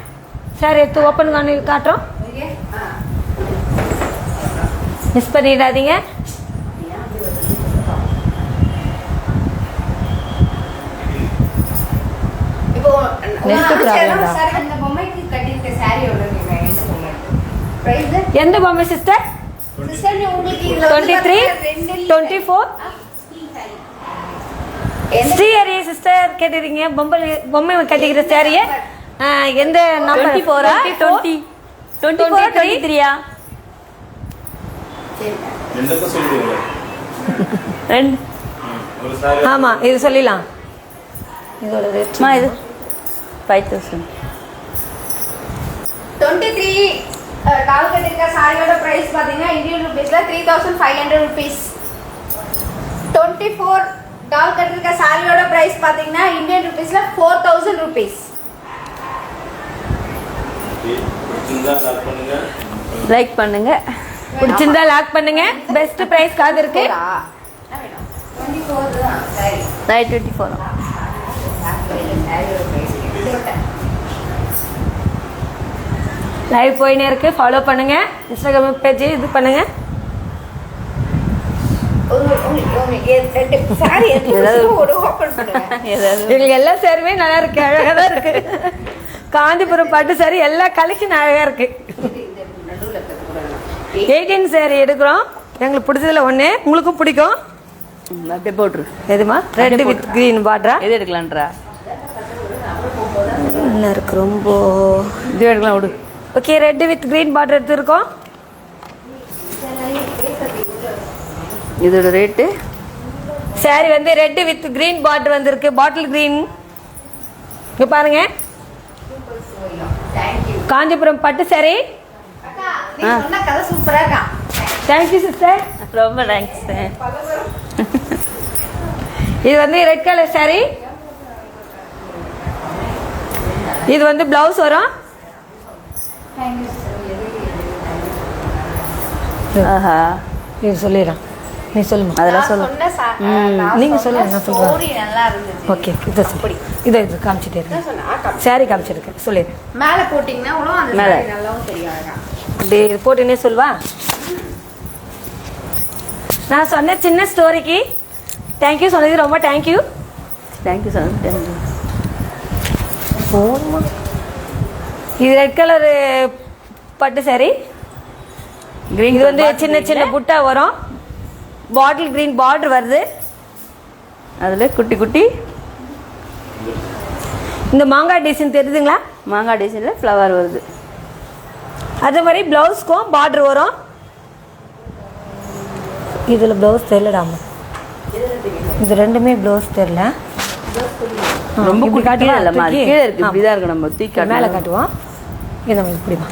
[SPEAKER 3] சார் எடுத்து ஓப்பன் பண்ணி காட்டுறோம். மிஸ் பண்ணிடாதீங்க.
[SPEAKER 2] இப்போ
[SPEAKER 3] Net problem தான்.
[SPEAKER 2] சார் இந்த பொம்மைக்கு கட்டிருக்க saree எவ்வளவு எந்த பொம்மை பிரைஸ்
[SPEAKER 3] எந்த பொம்மை சிஸ்டர்?
[SPEAKER 2] சிஸ்டர் உங்களுக்கு இதுல
[SPEAKER 3] 23 24 ஸ்ரீஹரி சிஸ்டர் கேட்டிருக்கீங்க. பொம்மை கட்டிக்கிற சாரியை எந்த நம்பர்?
[SPEAKER 4] 24 20 24 23
[SPEAKER 1] என்னத்த சொல்லுவீங்க?
[SPEAKER 4] ரெண்டு
[SPEAKER 1] ஒரு சாரி
[SPEAKER 3] ஆமாம், இது சொல்லிடலாம். இதோட ரேட்
[SPEAKER 4] இது 5000.
[SPEAKER 2] 23 கால் கட்டிருக்க சாரியோட பிரைஸ் பாத்தீங்கன்னா இந்தியன் ரூபீஸ்ல 3500 rupees. 24 டால் கட்டிருக்க சாரியோட பிரைஸ் பாத்தீங்கன்னா இந்தியன் ரூபீஸ்ல 4000 rupees.
[SPEAKER 4] லைக் பண்ணுங்க.
[SPEAKER 3] பிடிச்சிருந்தா லாக் பண்ணுங்க. பெஸ்ட் பிரைஸ் காது இருக்கு.
[SPEAKER 2] 24 தான் சாரி.
[SPEAKER 4] நைட் 24.
[SPEAKER 3] லைவ் போயினே இருக்கு. ஃபாலோ பண்ணுங்க. இன்ஸ்டாகிராம் பேஜ் இது பண்ணுங்க.
[SPEAKER 2] சாரி ஒரு ஓபன் பண்ணுங்க.
[SPEAKER 4] ஏதாவது
[SPEAKER 3] எங்களுக்கு எல்லா சேருமே நல்லா இருக்கு, அழகா தான் இருக்கு. காஞ்சிபுரம் பட்டு சாரி எல்லா கலெக்ஷன் அழகா இருக்கு. 18 சாரி எடுக்கிறோம். எங்களுக்கு பிடிச்சதுல ஒன்று, உங்களுக்கும் பிடிக்கும்.
[SPEAKER 4] அப்படியே போட்டுரு.
[SPEAKER 3] எதுமா? ரெட் வித் கிரீன் பார்டரா?
[SPEAKER 4] எது எடுக்கலான்றா?
[SPEAKER 3] நல்லா இருக்கு ரொம்ப.
[SPEAKER 4] இது எடுக்கலாம் விடு.
[SPEAKER 3] Okay, red with green border எடுத்துருக்கோம்.
[SPEAKER 4] இதோட ரேட்டு
[SPEAKER 3] சாரி வந்து ரெட் வித் கிரீன் பார்டர் வந்திருக்கு. Bottle green. இங்க பாருங்க, காஞ்சிபுரம் பட்டு சாரி.
[SPEAKER 2] அக்கா நீ சொன்ன கதை சூப்பரா இருக்கா.
[SPEAKER 3] Thank you sister.
[SPEAKER 4] ரொம்ப தேங்க்ஸ்.
[SPEAKER 3] இது வந்து ரெட் கலர் சாரி. இது வந்து பிளவுஸ் வரும்.
[SPEAKER 4] ஆஹா,
[SPEAKER 3] இது சொல்லிடுறேன், நீ சொல்லுமா.
[SPEAKER 4] அதெல்லாம் சொல்லு.
[SPEAKER 3] நீங்க சொல்லுங்க, நான் சொல்றேன்.
[SPEAKER 2] ஸ்டோரி நல்லா இருந்துச்சு.
[SPEAKER 3] ஓகே, இது சொல்லி இது காமிச்சிட்டே இருக்கேன். சாரி காமிச்சிருக்கேன், சொல்லிடுறேன்.
[SPEAKER 2] மேல போட்டிங்கன்னா அவ்வளோ அந்த
[SPEAKER 3] மேல.
[SPEAKER 2] saree நல்லாவும் தெரியும் அழகா.
[SPEAKER 3] அப்படி இது போட்டுன்னே சொல்வா. நான் சொன்ன சின்ன ஸ்டோரிக்கு தேங்க்யூ சொன்னது ரொம்ப தேங்க்யூ.
[SPEAKER 4] Thank you sir. தேங்க்யூ.
[SPEAKER 3] இது ரெட் கலர் பட்டு சாரி.
[SPEAKER 4] கிரீன்
[SPEAKER 3] இது வந்து சின்ன சின்ன புட்டா வரும். பாட்டில் கிரீன் பார்டர் வருது.
[SPEAKER 4] அதில் குட்டி குட்டி
[SPEAKER 3] இந்த மாங்காய் டிசைன் தெரியுதுங்களா?
[SPEAKER 4] மாங்காய் டிசைனில் ஃப்ளவர் வருது.
[SPEAKER 3] அதே மாதிரி பிளவுஸ்க்கும் பார்டர் வரும். இதில் ப்ளவுஸ் தெரியலடாமா. இது ரெண்டுமே ப்ளவுஸ் தெரியல.
[SPEAKER 4] ரொம்ப
[SPEAKER 3] இப்படி
[SPEAKER 4] குட்டி
[SPEAKER 3] காட்டுவா?
[SPEAKER 4] இல்லைம்மா, அது
[SPEAKER 3] தூக்கி?
[SPEAKER 4] கீழே இருக்கு.
[SPEAKER 3] ஆ.
[SPEAKER 4] இப்படி தான் இருக்கு. நம்ம தூக்கி
[SPEAKER 3] மேலே
[SPEAKER 4] காட்டுவோம்.
[SPEAKER 3] காட்டுவோம். இது நம்ம இப்படிமா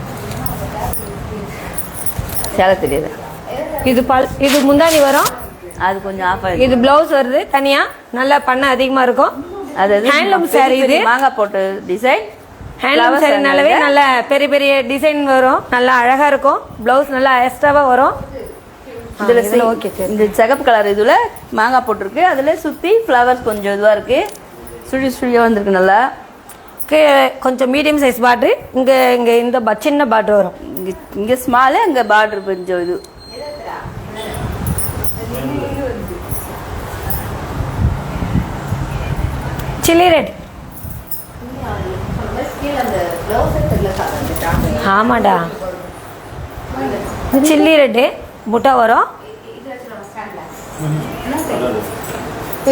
[SPEAKER 4] சேலை தெரியாது.
[SPEAKER 3] இது முந்தானி வரும்.
[SPEAKER 4] அது கொஞ்சம் ஆஃப் ஆயிடுது.
[SPEAKER 3] இது பிளவுஸ் வருது தனியா. நல்லா பண்ண அதிகமாக இருக்கும்.
[SPEAKER 4] அது
[SPEAKER 3] ஹேண்ட்லூம் சாரி. இது
[SPEAKER 4] மாங்காய் போட்டு டிசைன்.
[SPEAKER 3] ஹேண்ட்லூம் சாரினாலவே நல்ல பெரிய பெரிய டிசைன் வரும். நல்லா அழகா இருக்கும். பிளவுஸ் நல்லா எக்ஸ்ட்ராவா வரும்.
[SPEAKER 4] இதில்
[SPEAKER 3] ஓகே சரி.
[SPEAKER 4] இந்த சிகப்பு கலர் இதில் மாங்காய் போட்டிருக்கு. அதில் சுற்றி ஃப்ளவர்ஸ் கொஞ்சம் இதுவாக இருக்கு. சுழி சுழியாக வந்திருக்கு. நல்லா
[SPEAKER 3] கொஞ்சம் மீடியம் சைஸ் பார்டரு. இங்கே இந்த சின்ன பார்டர் வரும்.
[SPEAKER 4] இங்கே ஸ்மாலு, அங்கே பார்டர் கொஞ்சம் இது.
[SPEAKER 3] Chilli red. ஆமாடா, சில்லி ரெட்டு முட்டை வரும்.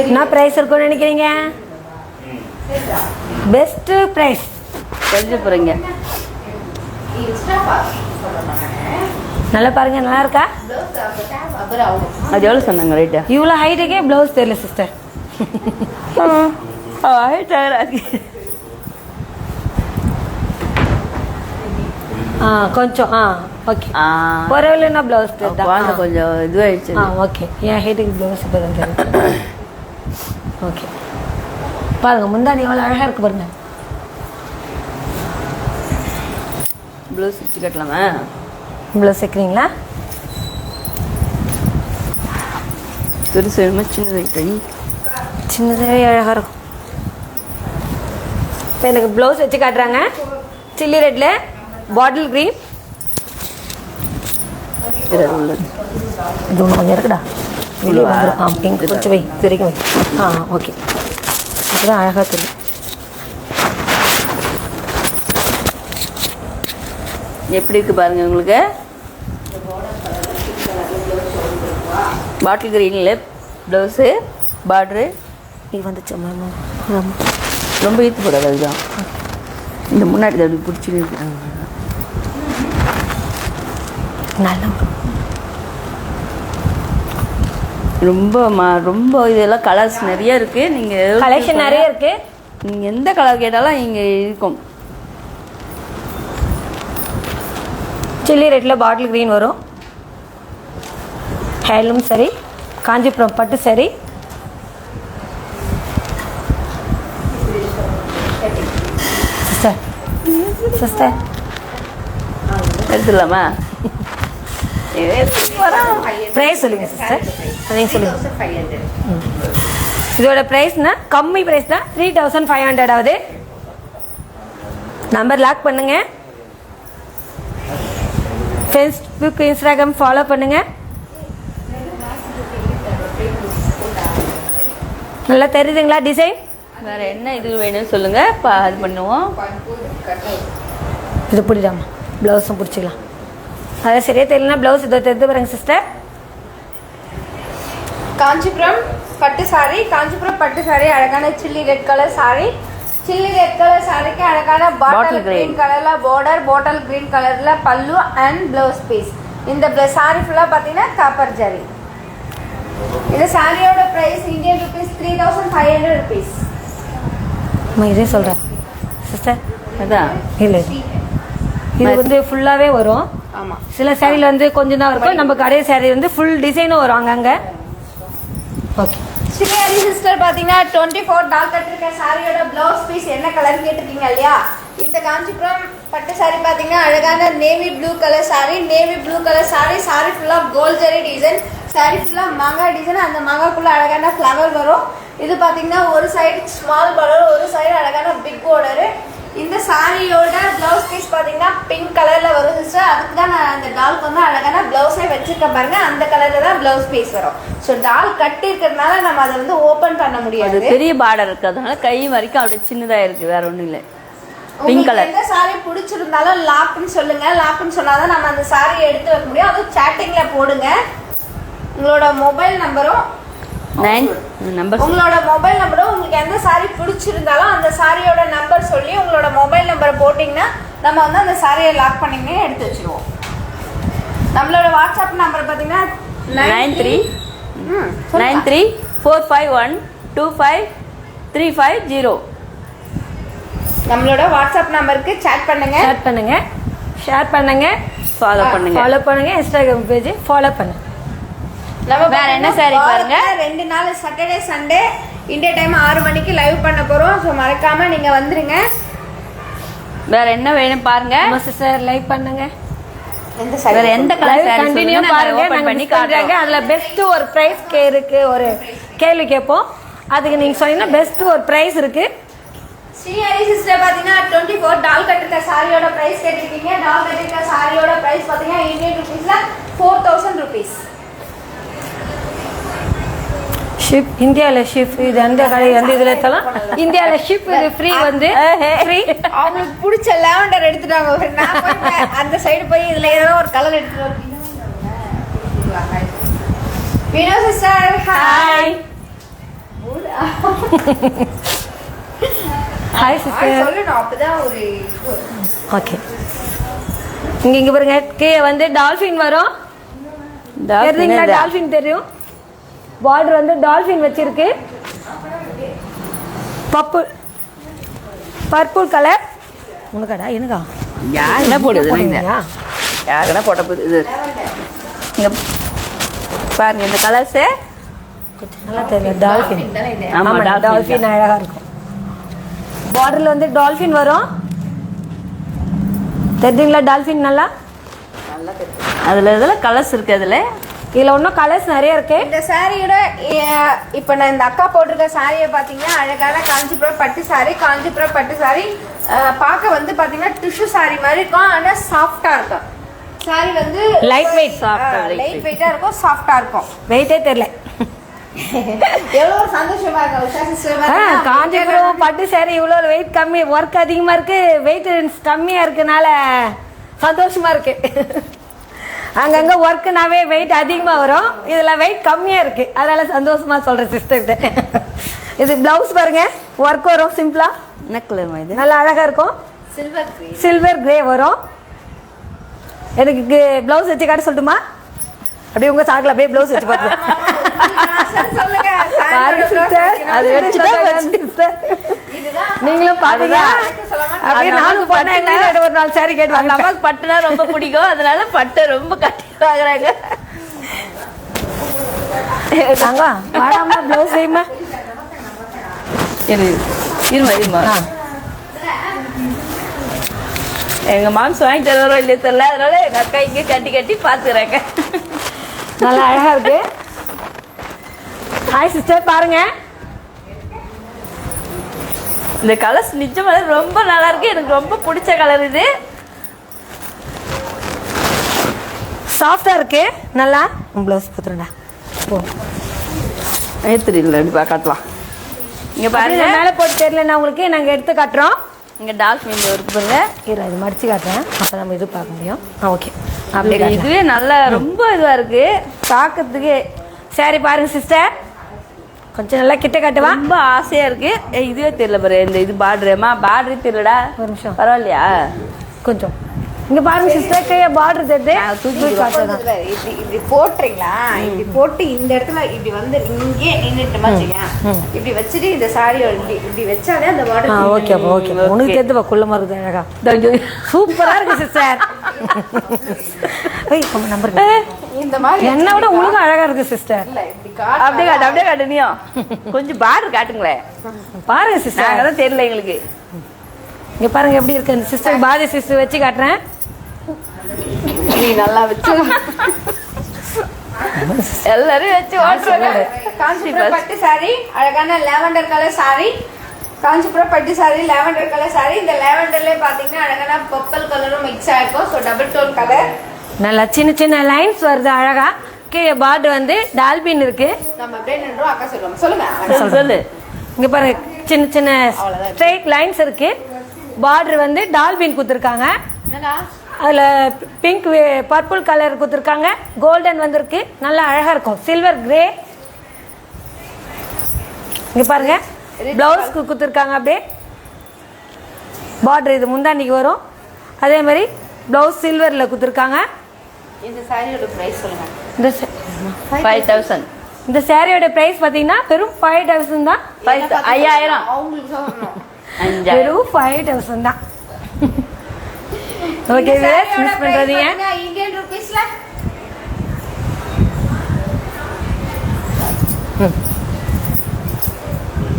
[SPEAKER 3] என்ன ப்ரைஸ் இருக்கும்னு நினைக்கிறீங்க? Best price.
[SPEAKER 4] தெரிஞ்சு போகிறீங்க.
[SPEAKER 3] நல்லா பாருங்க, நல்லா இருக்கா?
[SPEAKER 4] அது எவ்வளோ சொன்னாங்க ரேட்டு?
[SPEAKER 3] இவ்வளோ ஹைட்டுக்கே ப்ளவுஸ் தெரியல சிஸ்டர். கொஞ்சம் ஓகே. பரவாயில்லன்னா ப்ளவுஸ் தெரியுதா?
[SPEAKER 4] கொஞ்சம் இதுவாகிடுச்சு.
[SPEAKER 3] ஓகே, என் ஹைட்டுக்கு ப்ளவுஸ் இப்போ தான் தெரியும். ஓகே, பாருங்க முந்தானி எவ்வளோ அழகாக இருக்கு பாருங்க.
[SPEAKER 4] ப்ளவுஸ் வச்சு கட்டலாமா?
[SPEAKER 3] ப்ளவுஸ் வைக்கிறீங்களா?
[SPEAKER 4] பெருசு வேணுமா சின்னது வைக்கிறீ?
[SPEAKER 3] சின்னதாகவே அழகாக இருக்கும். இப்போ எனக்கு ப்ளவுஸ் வச்சு காட்டுறாங்க. சில்லி ரெட்டில் பாட்டில் க்ரீன்
[SPEAKER 4] உள்ளது.
[SPEAKER 3] இது ஒன்று கொஞ்சம் இருக்குடா வெளியே வந்துடும். பிங்க் கொஞ்சம் வை, இது வரைக்கும் வை. ஓகே, அப்பதான் அழகாக தெரியும்.
[SPEAKER 4] எப்படி இருக்கு பாருங்க உங்களுக்கு. பாட்டில் கிரீனில் ப்ளவுஸு பார்ட்ரு.
[SPEAKER 3] இது வந்துச்சு
[SPEAKER 4] ரொம்ப ஈர்த்து போடாது, அதுதான் இந்த முன்னாடி அப்படி பிடிச்சிருக்கு.
[SPEAKER 3] நல்லா
[SPEAKER 4] ரொம்ப ரொம்ப இதெல்லாம் கலர்ஸ் நிறைய இருக்கு. நீங்க
[SPEAKER 3] கலெக்ஷன் நிறைய இருக்கு.
[SPEAKER 4] நீங்க எந்த கலர் கேட்டாலும் இங்க இருக்கும்.
[SPEAKER 3] சில்லி ரேட்டில் பாட்டில் க்ரீன் வரும். ஹேண்ட்லூம் சரி, காஞ்சிபுரம் பட்டு சரி. சிஸ்டர் சிஸ்டர்
[SPEAKER 4] எடுத்துடலாமா?
[SPEAKER 3] ப்ரைஸ் சொல்லுங்கள் சிஸ்டர், நீங்கள் சொல்லுங்கள். இதோட ப்ரைஸ்னா கம்மி ப்ரைஸ் தான், 3500 ஆகுது. நம்பர் லாக் பண்ணுங்க. ஃபேஸ்புக் இன்ஸ்டாகிராம் ஃபாலோ பண்ணுங்க. நல்லா தெரியுதுங்களா டிசைன்?
[SPEAKER 4] வேற என்ன இது வேணும்னு சொல்லுங்க, அது பண்ணுவோம்.
[SPEAKER 3] இது பிடிடாமா, ப்ளவுஸும் பிடிச்சிக்கலாம். அதான் சரியா தெரியலனா ப்ளவுஸ் இதை தெரிந்து பாருங்க சிஸ்டர்.
[SPEAKER 2] காஞ்சிபுரம் பட்டு சாரி, காஞ்சிபுரம் பட்டு சாரி, அழகான chilli red colour sorry. Chilli red colour சாரிக்கு அழகான பாட்டில் கிரீன் கலர்ல பார்டர், பாட்டில் கிரீன் கலர்ல பல்லு அண்ட் ப்ளவுஸ் பீஸ். இந்த சாரி ஃபுல்லா பாத்தீங்கன்னா காப்பர் ஜரி. இந்த சாரியோட பிரைஸ் இந்தியன் ருபீஸ் 3500 rupees.
[SPEAKER 3] இதே சொல்கிறேன் சிஸ்டர்.
[SPEAKER 4] அதான்
[SPEAKER 3] இல்லை, இது வந்து ஃபுல்லாகவே வரும்.
[SPEAKER 2] ஆமாம்,
[SPEAKER 3] சில சேரீல வந்து கொஞ்சம் தான் இருக்கும். நம்ம கடை சேரீ வந்து ஃபுல் டிசைனும் வரும் அங்கங்கே. ஓகே,
[SPEAKER 2] சிவகாரி சிஸ்டர் பார்த்தீங்கன்னா 24 டால் கட்டிருக்க சாரியோட பிளவுஸ் பீஸ் என்ன கலர் கேட்டிருக்கீங்க இல்லையா? இந்த காஞ்சிபுரம் பட்டு சாரி பார்த்தீங்கன்னா அழகான navy blue colour sorry. Navy blue colour sorry, sorry ஃபுல்லாக கோல்ட் ஜரி டிசைன், சாரி ஃபுல்லாக மாங்காய் டிசைன். அந்த மாங்காய்க்குள்ள அழகான ஃப்ளவர் வரும். இது பார்த்தீங்கன்னா ஒரு சைடு ஸ்மால் பார்டர், ஒரு சைடு அழகான பிக் பார்டரு. இந்த சாரியோட பிளவுஸ் பீஸ் பார்த்தீங்கன்னா பிங்க் கலர்ல வரும் சிஸ்டர். அதுக்கு தான் நான் அந்த டால்க்கு வந்து அழகான பிளவுஸே வச்சிருக்கேன் பாருங்க. அந்த கலர்ல தான் பிளவுஸ் பீஸ் வரும். ஸோ டால் கட்டி இருக்கிறதுனால நம்ம அதை வந்து ஓப்பன் பண்ண முடியாது.
[SPEAKER 4] பெரிய பார்டர் இருக்கிறதுனால கை வரைக்கும் அப்படியே சின்னதா இருக்கு, வேற ஒன்றும் இல்லை. Pink colour.
[SPEAKER 2] எந்த சாரி பிடிச்சிருந்தாலும் லாக்னு சொல்லுங்க. லாக்னு சொன்னாதான் நம்ம அந்த சாரியை எடுத்து வைக்க முடியும். அதுவும் சேட்டிங்ல போடுங்க. உங்களோட மொபைல் நம்பரும் உங்களோட மொபைல் நம்பரும் உங்களுக்கு எந்த சாரி பிடிச்சிருந்தாலும் அந்த சாரியோட நம்பர் சொல்லி உங்களோட மொபைல் நம்பரை போட்டிங்கன்னா நம்ம வந்து அந்த சாரியை லாக் பண்ணிங்கன்னா எடுத்து வச்சிருவோம். நம்மளோட வாட்ஸ்அப் நம்பர் பார்த்தீங்கன்னா
[SPEAKER 4] 9345125350.
[SPEAKER 2] நம்மளோட வாட்ஸ்அப் நம்பருக்கு சேட் பண்ணுங்க,
[SPEAKER 3] ஷேர் பண்ணுங்க, ஃபாலோ பண்ணுங்க, இன்ஸ்டாகிராம் பேஜ் ஃபாலோ பண்ணுங்க.
[SPEAKER 2] நம்ம
[SPEAKER 4] வேற என்ன சாரி பாருங்க.
[SPEAKER 2] 2 நாள் சாட்டர்டே சண்டே இந்தியா டைம் 6 மணிக்கு லைவ் பண்ண போறோம். ஸோ மறக்காம நீங்க வந்துருங்க.
[SPEAKER 4] வேற என்ன வேணும் பாருங்க
[SPEAKER 3] சிஸ்டர், லைக் பண்ணுங்க.
[SPEAKER 4] வேற எந்த கலர் சாரி
[SPEAKER 3] கண்டினியூ பாருங்க, ஓபன் பண்ணி காட்டுறாங்க. அதுல பெஸ்ட் ஒரு பிரைஸ் இருக்கு. ஒரு கேள்வி கேட்போம், அதுக்கு நீங்க சொன்னீங்கன்னா பெஸ்ட் ஒரு பிரைஸ் இருக்கு.
[SPEAKER 2] ஸ்ரீஹரி சிஸ்டர் பாத்தீங்கன்னா 24 டால் கட்டிருக்க சாரியோட பிரைஸ் கேட்டிருக்கீங்க. டால் கட்டிருக்க சாரியோட பிரைஸ் பாத்தீங்கன்னா இந்தியன் ருபீஸ்ல 4000 rupees.
[SPEAKER 3] ஷிப் இந்தியாவில் ஷிப் இது அந்த கடை வந்து இதில் எடுத்தாலும் இந்தியாவில் ஷிப் இது ஃப்ரீ வந்து ஃப்ரீ.
[SPEAKER 2] அவங்களுக்கு பிடிச்ச லாவெண்டர் எடுத்துட்டாங்க. நான் போய் அந்த சைடு போய் இதுல ஏதோ ஒரு கலர் எடுத்துட்டு வரேன். Vino sister hi.
[SPEAKER 3] Hi sister
[SPEAKER 2] சொல்லணும், அப்பதான் ஒரு
[SPEAKER 3] ஓகே. இங்க பாருங்க, கீழே வந்து டால்ஃபின் வரும். தெரியுங்களா? டால்ஃபின் தெரியும். பார்டர் வந்து டால்ஃபின் வச்சிருக்கு. Purple colour. உனக்கடா எனக்கா
[SPEAKER 4] யாருன்னா போடுது, யாருன்னா போட்ட போகுது. இது இங்க பாருங்க, இந்த கலர்ஸு
[SPEAKER 3] நல்லா தெரியல. டால்ஃபின்.
[SPEAKER 4] ஆமா,
[SPEAKER 3] டால்ஃபின் அழகா இருக்கும். பார்டர்ல வந்து டால்ஃபின் வரும். தெரியுங்களா? டால்ஃபின் நல்லா
[SPEAKER 4] அதுல இதெல்லாம் கலர்ஸ் இருக்கு. அதுல
[SPEAKER 3] இதுல இன்னும் கலர்ஸ் நிறைய இருக்கு.
[SPEAKER 2] இந்த சாரியோட இப்ப நான் இந்த அக்கா போட்டிருக்க சாரியை பாத்தீங்கன்னா அழகான காஞ்சிபுரம் பட்டு சாரி. காஞ்சிபுரம் பட்டு சாரி பார்க்க வந்து பாத்தீங்கன்னா டிஷ்யூ சாரி மாதிரி இருக்கும். ஆனா சாஃப்டா இருக்கும். சாரி வந்து
[SPEAKER 3] லைட் வெயிட்,
[SPEAKER 2] லைட் வெயிட்டா இருக்கும், சாஃப்டா இருக்கும்.
[SPEAKER 3] வெயிட்டே தெரியல.
[SPEAKER 2] எவ்வளவு ஒரு சந்தோஷமா இருக்கு உஷா சிஸ்டர்.
[SPEAKER 3] காஞ்சிபுரம் பட்டு சேரீ இவ்வளோ வெயிட் கம்மி, ஒர்க் அதிகமாக இருக்கு, வெயிட் கம்மியாக இருக்கனால சந்தோஷமா இருக்கு. அங்கங்கே ஒர்க்குனாவே வெயிட் அதிகமாக வரும், இதில் வெயிட் கம்மியாக இருக்கு, அதனால சந்தோஷமா சொல்கிறேன் சிஸ்டர்கிட்ட. இது ப்ளவுஸ் பாருங்க, ஒர்க் வரும் சிம்பிளா,
[SPEAKER 4] நெக்லர் இது
[SPEAKER 3] நல்லா அழகாக இருக்கும். சில்வர் கிரே வரும். எனக்கு ப்ளவுஸ் வச்சு காட்ட சொல்லட்டுமா? அப்படியே உங்க சாக்கில் அப்படியே ப்ளவுஸ் வச்சு பார்த்து நீங்களும் பாத்தீங்க. அப்படியே நானும் பண்ணேன், ஒரு நாள் சாரி கேட்டு வாங்க.
[SPEAKER 4] நமக்கு பட்டுனா ரொம்ப பிடிக்கும், அதனால பட்டை ரொம்ப கட்டி வாங்குறாங்க.
[SPEAKER 3] வாடாமா ப்ளவுஸ் செய்யுமா?
[SPEAKER 4] இருமா எங்க மாம்ஸ் வாங்கி தருவாரோ இல்லையே தெரியல, அதனால எங்க அக்கா இங்கே கட்டி கட்டி பாத்துக்கிறாங்க.
[SPEAKER 3] நல்லா அழகா இருக்கு. ஹாய் சிஸ்டர், பாருங்க
[SPEAKER 4] இந்த கலர்ஸ் நிஜமா ரொம்ப நல்லா இருக்கு, எனக்கு ரொம்ப பிடிச்ச கலர் இது.
[SPEAKER 3] சாஃப்டா இருக்கு நல்லா. ப்ளவுஸ் போத்துறேன்டா, போ
[SPEAKER 4] ஏத்துறீங்களா? அப்படி காட்டலாம். இங்க பாருங்க,
[SPEAKER 3] மேலே போட்டு தெரியலன்னா உங்களுக்கு நாங்க எடுத்து காட்டுறோம்.
[SPEAKER 4] இங்க டால்ஃபின் இருக்கு பாருங்க.
[SPEAKER 3] இரு, இது மடிச்சு காட்டுறேன், அப்போ நம்ம இது பார்க்க முடியும். ஓகே, அப்படியே
[SPEAKER 4] இதுவே நல்லா ரொம்ப இதுவா இருக்கு பார்க்கறதுக்கு.
[SPEAKER 3] சரி பாருங்க சிஸ்டர், கொஞ்சம் நல்லா கிட்ட காட்டுவா.
[SPEAKER 4] ரொம்ப ஆசையா இருக்கு. இதுவே தெரியல பாரு, இந்த இது பார்டரேமா பார்டரே தெரியலடா.
[SPEAKER 3] ஒரு நிமிஷம்,
[SPEAKER 4] பரவாயில்லையா?
[SPEAKER 3] கொஞ்சம் இங்க பாருங்க சிஸ்டர், கீழே பார்டர் தெரியுது.
[SPEAKER 4] தூக்கி
[SPEAKER 3] காட்டுறேன்.
[SPEAKER 2] இப்படி போட்டுறீங்களா? இப்படி போட்டு இந்த இடத்துல இப்படி வந்து இங்கே நின்றுட்டு வச்சுக்க, இப்படி வச்சுட்டு இந்த சாரியை இப்படி வச்சாலே அந்த பார்டர்.
[SPEAKER 3] ஓகே ஓகே, உனக்கு தெரிஞ்சு குள்ளமா இருக்குது, அழகா சூப்பரா இருக்கு சிஸ்டர். நம்பர்
[SPEAKER 2] இந்த மாதிரி
[SPEAKER 3] என்ன விட உனக்கு அழகா இருக்கு சிஸ்டர்.
[SPEAKER 4] அப்படியே காட்டு, அப்படியே காட்டு. நீயும் கொஞ்சம் பார்டர் காட்டுங்களேன்.
[SPEAKER 3] பாருங்க சிஸ்டர்,
[SPEAKER 4] அதான் தெரியல எங்களுக்கு.
[SPEAKER 3] இங்க பாருங்க எப்படி இருக்கு இந்த சிஸ்டர். பாதி சிஸ்டர் வச்சு காட்டுறேன்.
[SPEAKER 2] நீ நல்லா வச்சு
[SPEAKER 4] எல்லாரும் வச்சு ஓட்டுறாங்க.
[SPEAKER 2] காஞ்சிபுரம் பட்டு சாரி, அழகான லாவெண்டர் கலர் சாரி. காஞ்சிபுரம் பட்டு சாரி, லாவெண்டர் கலர் சாரி. இந்த லாவெண்டர்ல பாத்தீங்கன்னா அழகான பர்பிள் கலரும் மிக்ஸ் ஆயிருக்கும். ஸோ டபுள் டோன் கலர்,
[SPEAKER 3] நல்லா சின்ன சின்ன லைன்ஸ் வருது அழகா. கீழே பார்டர் வந்து டால்பின் இருக்கு.
[SPEAKER 2] நம்ம அப்படியே நின்றோம். அக்கா சொல்லுங்க.
[SPEAKER 4] சொல்லு.
[SPEAKER 3] இங்க பாருங்க, சின்ன சின்ன ஸ்ட்ரெயிட் லைன்ஸ் இருக்கு. பார்டர் வந்து டால்பின் கொடுத்துருக்காங்க. அதுல பிங்க் பர்பிள் கலர் கொடுத்துருக்காங்க, கோல்டன் வந்திருக்கு. நல்லா அழகா இருக்கும், சில்வர் கிரே. இங்க பாருங்க, பிளவுஸ்க்கு கொடுத்துருக்காங்க. அப்படியே பார்டர் இது முந்தாண்டிக்கு வரும். அதே மாதிரி பிளவுஸ் சில்வர்ல கொடுத்துருக்காங்க.
[SPEAKER 2] இந்த சாரியோட பிரைஸ் சொல்லுங்க.
[SPEAKER 3] இந்த
[SPEAKER 4] 5000.
[SPEAKER 3] இந்த சாரியோட பிரைஸ் பாத்தீங்கன்னா வெறும் 5000 தான்.
[SPEAKER 4] 5000
[SPEAKER 2] அவங்களுக்கு சொல்லணும்.
[SPEAKER 3] வெறும் 5000 தான். ஓகே, மிஸ் பண்றீங்க.
[SPEAKER 2] இந்தியன் ரூபீஸ்ல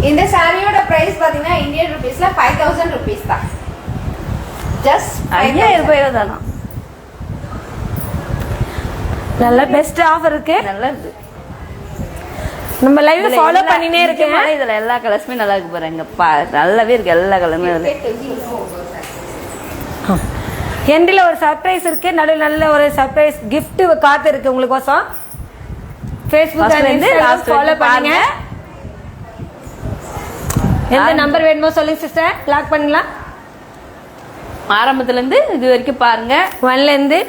[SPEAKER 2] இந்த சாரியோட பிரைஸ் பாத்தீங்கன்னா இந்தியன் ரூபீஸ்ல 5000 ரூபீஸ் தான். ஜஸ்ட்
[SPEAKER 4] 5000 ரூபாய் தானா?
[SPEAKER 3] நல்ல பெஸ்ட் ஆஃபர் இருக்கு.
[SPEAKER 4] நல்லா இருக்கு.
[SPEAKER 3] நம்ம லைவ் ஃபாலோ பண்ணினே இருக்கேன்.
[SPEAKER 4] இதுல எல்லா கலர்ஸுமே நல்லா இருக்கு பாருங்க. நல்லாவே இருக்கு எல்லா கலருமே.
[SPEAKER 3] எண்டில் ஒரு சர்ப்ரைஸ் இருக்கு, நடுவில் நல்ல ஒரு சர்ப்ரைஸ் gift காத்து இருக்கு உங்களுக்கு கோசம். ஃபேஸ்புக் லாஸ்ட் ஃபாலோ பண்ணுங்க. எந்த நம்பர் வேணுமோ சொல்லுங்க சிஸ்டர், லாக் பண்ணலாம்.
[SPEAKER 4] ஆரம்பத்துல இருந்து இது வரைக்கும் பாருங்க.
[SPEAKER 3] 1ல இருந்து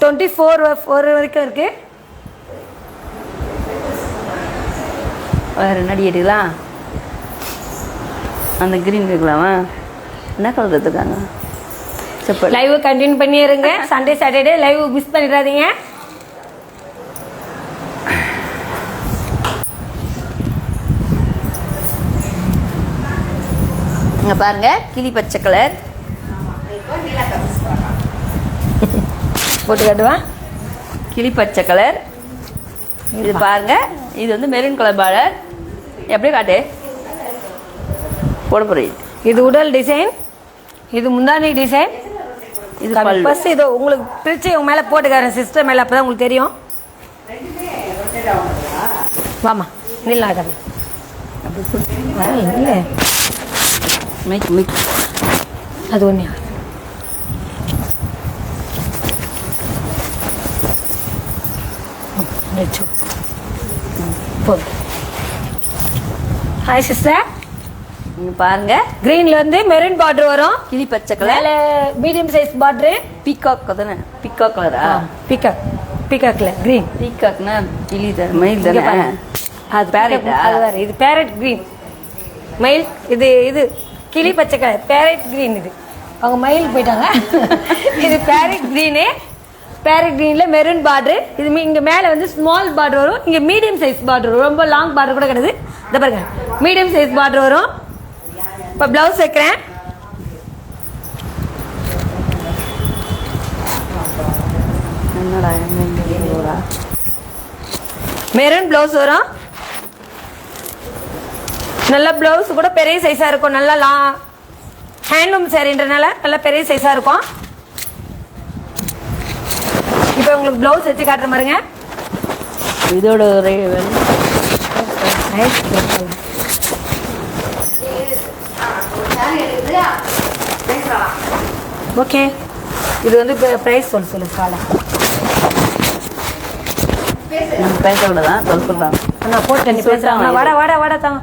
[SPEAKER 3] 24 வரைக்கும் இருக்கு.
[SPEAKER 4] வேற என்ன எடுக்கலாம்? அந்த கிரீன் எடுக்கலாமா? என்ன கலர் எடுத்துக்காங்க?
[SPEAKER 3] லைவ் கண்டினியூ பண்ணி இருங்க. சண்டே சாட்டர்டே லைவ் மிஸ் பண்ணிடாதீங்க.
[SPEAKER 4] இங்க பாருங்க, கிளி பச்சை கலர்
[SPEAKER 3] போட்டு காட்டுவா.
[SPEAKER 4] கிளி பச்சை கலர். இது பாருங்க, இது வந்து மெரூன் கலர் பார்டர். எப்படி காட்டு போட போறீங்க.
[SPEAKER 3] இது உடல் டிசைன், இது முந்தானி டிசைன்.
[SPEAKER 4] இது
[SPEAKER 3] ஃபர்ஸ்ட் இது உங்களுக்கு பிரிச்சு உங்க மேல போட்டுக்காரன் சிஸ்டர் மேல, அப்பதான் உங்களுக்கு தெரியும். வாமா நில்லாத இல்லை அது ஒன்று வச்சு போதும். Hi sister.
[SPEAKER 4] நீங்க பாருங்க,
[SPEAKER 3] கிரீன்ல வந்து மெரூன் பார்டர் வரும்.
[SPEAKER 4] கிளி பச்சை கலர்,
[SPEAKER 3] மேல மீடியம் சைஸ் பார்டர்.
[SPEAKER 4] பீகாக் தானே? பீகாக் கலரா?
[SPEAKER 3] பிகாக், பிகாக்ல கிரீன்.
[SPEAKER 4] பீகாக்னா கிளி தான், மயில்
[SPEAKER 3] இங்க
[SPEAKER 4] தானே?
[SPEAKER 3] பாருங்க.
[SPEAKER 4] அது பேரட்டா?
[SPEAKER 3] அது வேற. இது பேரட் கிரீன். மயில். இது கிளி பச்சை கலர். Farad green. இது அவங்க மயில் போயிட்டாங்க. இது பேரட் கிரீனு. பேரட் கிரீன்ல மெரூன் பார்டர். இது இங்க மேல வந்து ஸ்மால் பார்டர் வரும். இங்க மீடியம் சைஸ் பார்டர் வரும். ரொம்ப லாங் பார்டர் கூட கிடையாது. இத பாருங்க, மீடியம் சைஸ் பார்டர் வரும். இப்ப பிளவுஸ் வைக்கிறேன்.
[SPEAKER 4] என்னடா
[SPEAKER 3] மெரூன் பிளவுஸ் வரும். நல்ல பிளவுஸ் கூட பெரிய சைஸா இருக்கும். நல்லா ஹேண்ட்லூம் சாரின்றனால நல்ல பெரிய சைஸா இருக்கும். இப்போ உங்களுக்கு பிளவுஸ் வச்சு காட்டுற பாருங்க.
[SPEAKER 4] இதோட
[SPEAKER 3] ஓகே. இது வந்து பிரைஸ் சொல்லு காலை.
[SPEAKER 4] நம்ம பேசக்கூடாதான், சொல்றாங்க.
[SPEAKER 3] நான் போட்டேன், நீ பேசுறாங்க. வாடா தாங்க.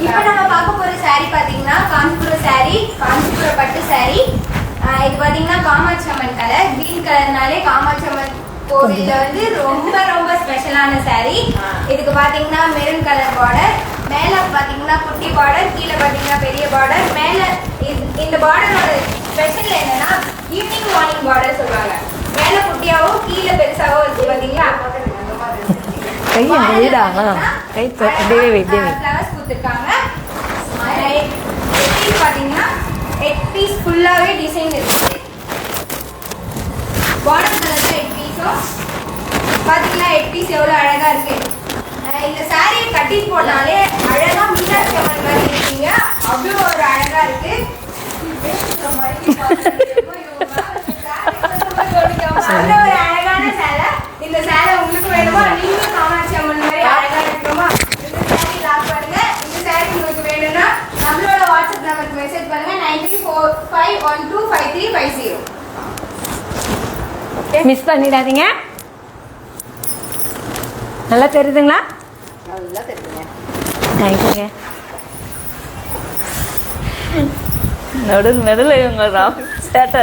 [SPEAKER 2] இப்போ நம்ம பார்க்க போற saree பாத்தீங்கன்னா காஞ்சிபுரம் saree, காஞ்சிபுரம் பட்டு saree. இது பாத்தீங்கன்னா காமாட்சி அம்மன் கலர். கிரீன் கலர்னாலே காமாட்சி அம்மன் கோவில்ல வந்து ரொம்ப ரொம்ப ஸ்பெஷலான saree. இதுக்கு பாத்தீங்கன்னா மெரூன் கலர் பார்டர், மேல பாத்தீங்கன்னா குட்டி பார்டர், கீழே பாத்தீங்கன்னா பெரிய பார்டர். மேல இந்த பார்டரோட ஸ்பெஷல் என்னன்னா ஈவினிங் மார்னிங் பார்டர் சொல்லுவாங்க. மேல குட்டியாவும் கீழே பெருசாவும் இருக்கு பாத்தீங்களா?
[SPEAKER 3] கையை வீடா கை தேவை
[SPEAKER 2] ஃப்ளவர்ஸ் கொடுத்துருக்காங்க. பாத்தீங்கன்னா 8 பீஸ் ஃபுல்லாவே டிசைன் இருக்கு. பார்டர் கலர்ல 8 பீஸும் பாத்தீங்கன்னா 8 பீஸ் எவ்வளவு அழகா இருக்கு. இந்த சாரியை கட்டி போட்டாலே அழகா மீனாட்சி அம்மன் மாதிரி இருக்கீங்க. அவ்வளவு ஒரு அழகா இருக்கு. அவ்வளவு ஒரு அழகான சேலை. இந்த சேலை உங்களுக்கு வேணுமா? நீங்களும் காமாட்சி அம்மன் மாதிரி அழகா இருக்கணுமா? இந்த சாரி லாக் பண்ணுங்க. இந்த சாரி உங்களுக்கு வேணும்னா நம்மளோட வாட்ஸ்அப் நம்பருக்கு மெசேஜ் பண்ணுங்க 9345125350.
[SPEAKER 3] மிஸ் பண்ணிடாதீங்க. நல்லா தெரியுதுங்களா?
[SPEAKER 2] நல்லா தெரியுங்க.
[SPEAKER 3] தேங்க்யூங்க.
[SPEAKER 4] நடுல இவங்க சேட்டை.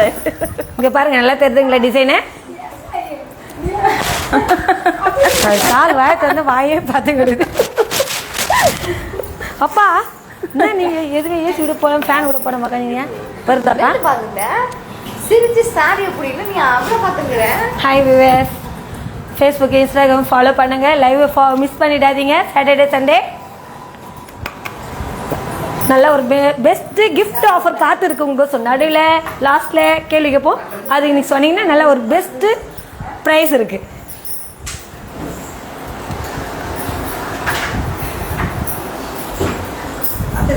[SPEAKER 3] இங்க பாருங்க, நல்லா தெரியுதுங்களா டிசைனு? கால் வாய்க்கு வந்து வாயே பார்த்துக்கிறது. அப்பா என்ன நீங்க எதுக்கு ஏசி விட போல ஃபேன் விட போட மாட்டீங்க? வருதாப்பா?
[SPEAKER 2] பாருங்க சிரிச்சு சாரி அப்படின்னு நீ அவ்வளோ பார்த்துக்கிற.
[SPEAKER 3] Hi wives. Facebook, Instagram follow பண்ணுங்க. லைவ் மிஸ் பண்ணிடாதீங்க. சாட்டர்டே சண்டே நல்ல ஒரு பெஸ்ட் கிஃப்ட் ஆஃபர் காத்து இருக்கு உங்க. நடுவில் லாஸ்ட்ல கேள்வி கேட்போம். அது இன்னைக்கு சொன்னீங்கன்னா நல்ல ஒரு பெஸ்ட் ப்ரைஸ் இருக்கு.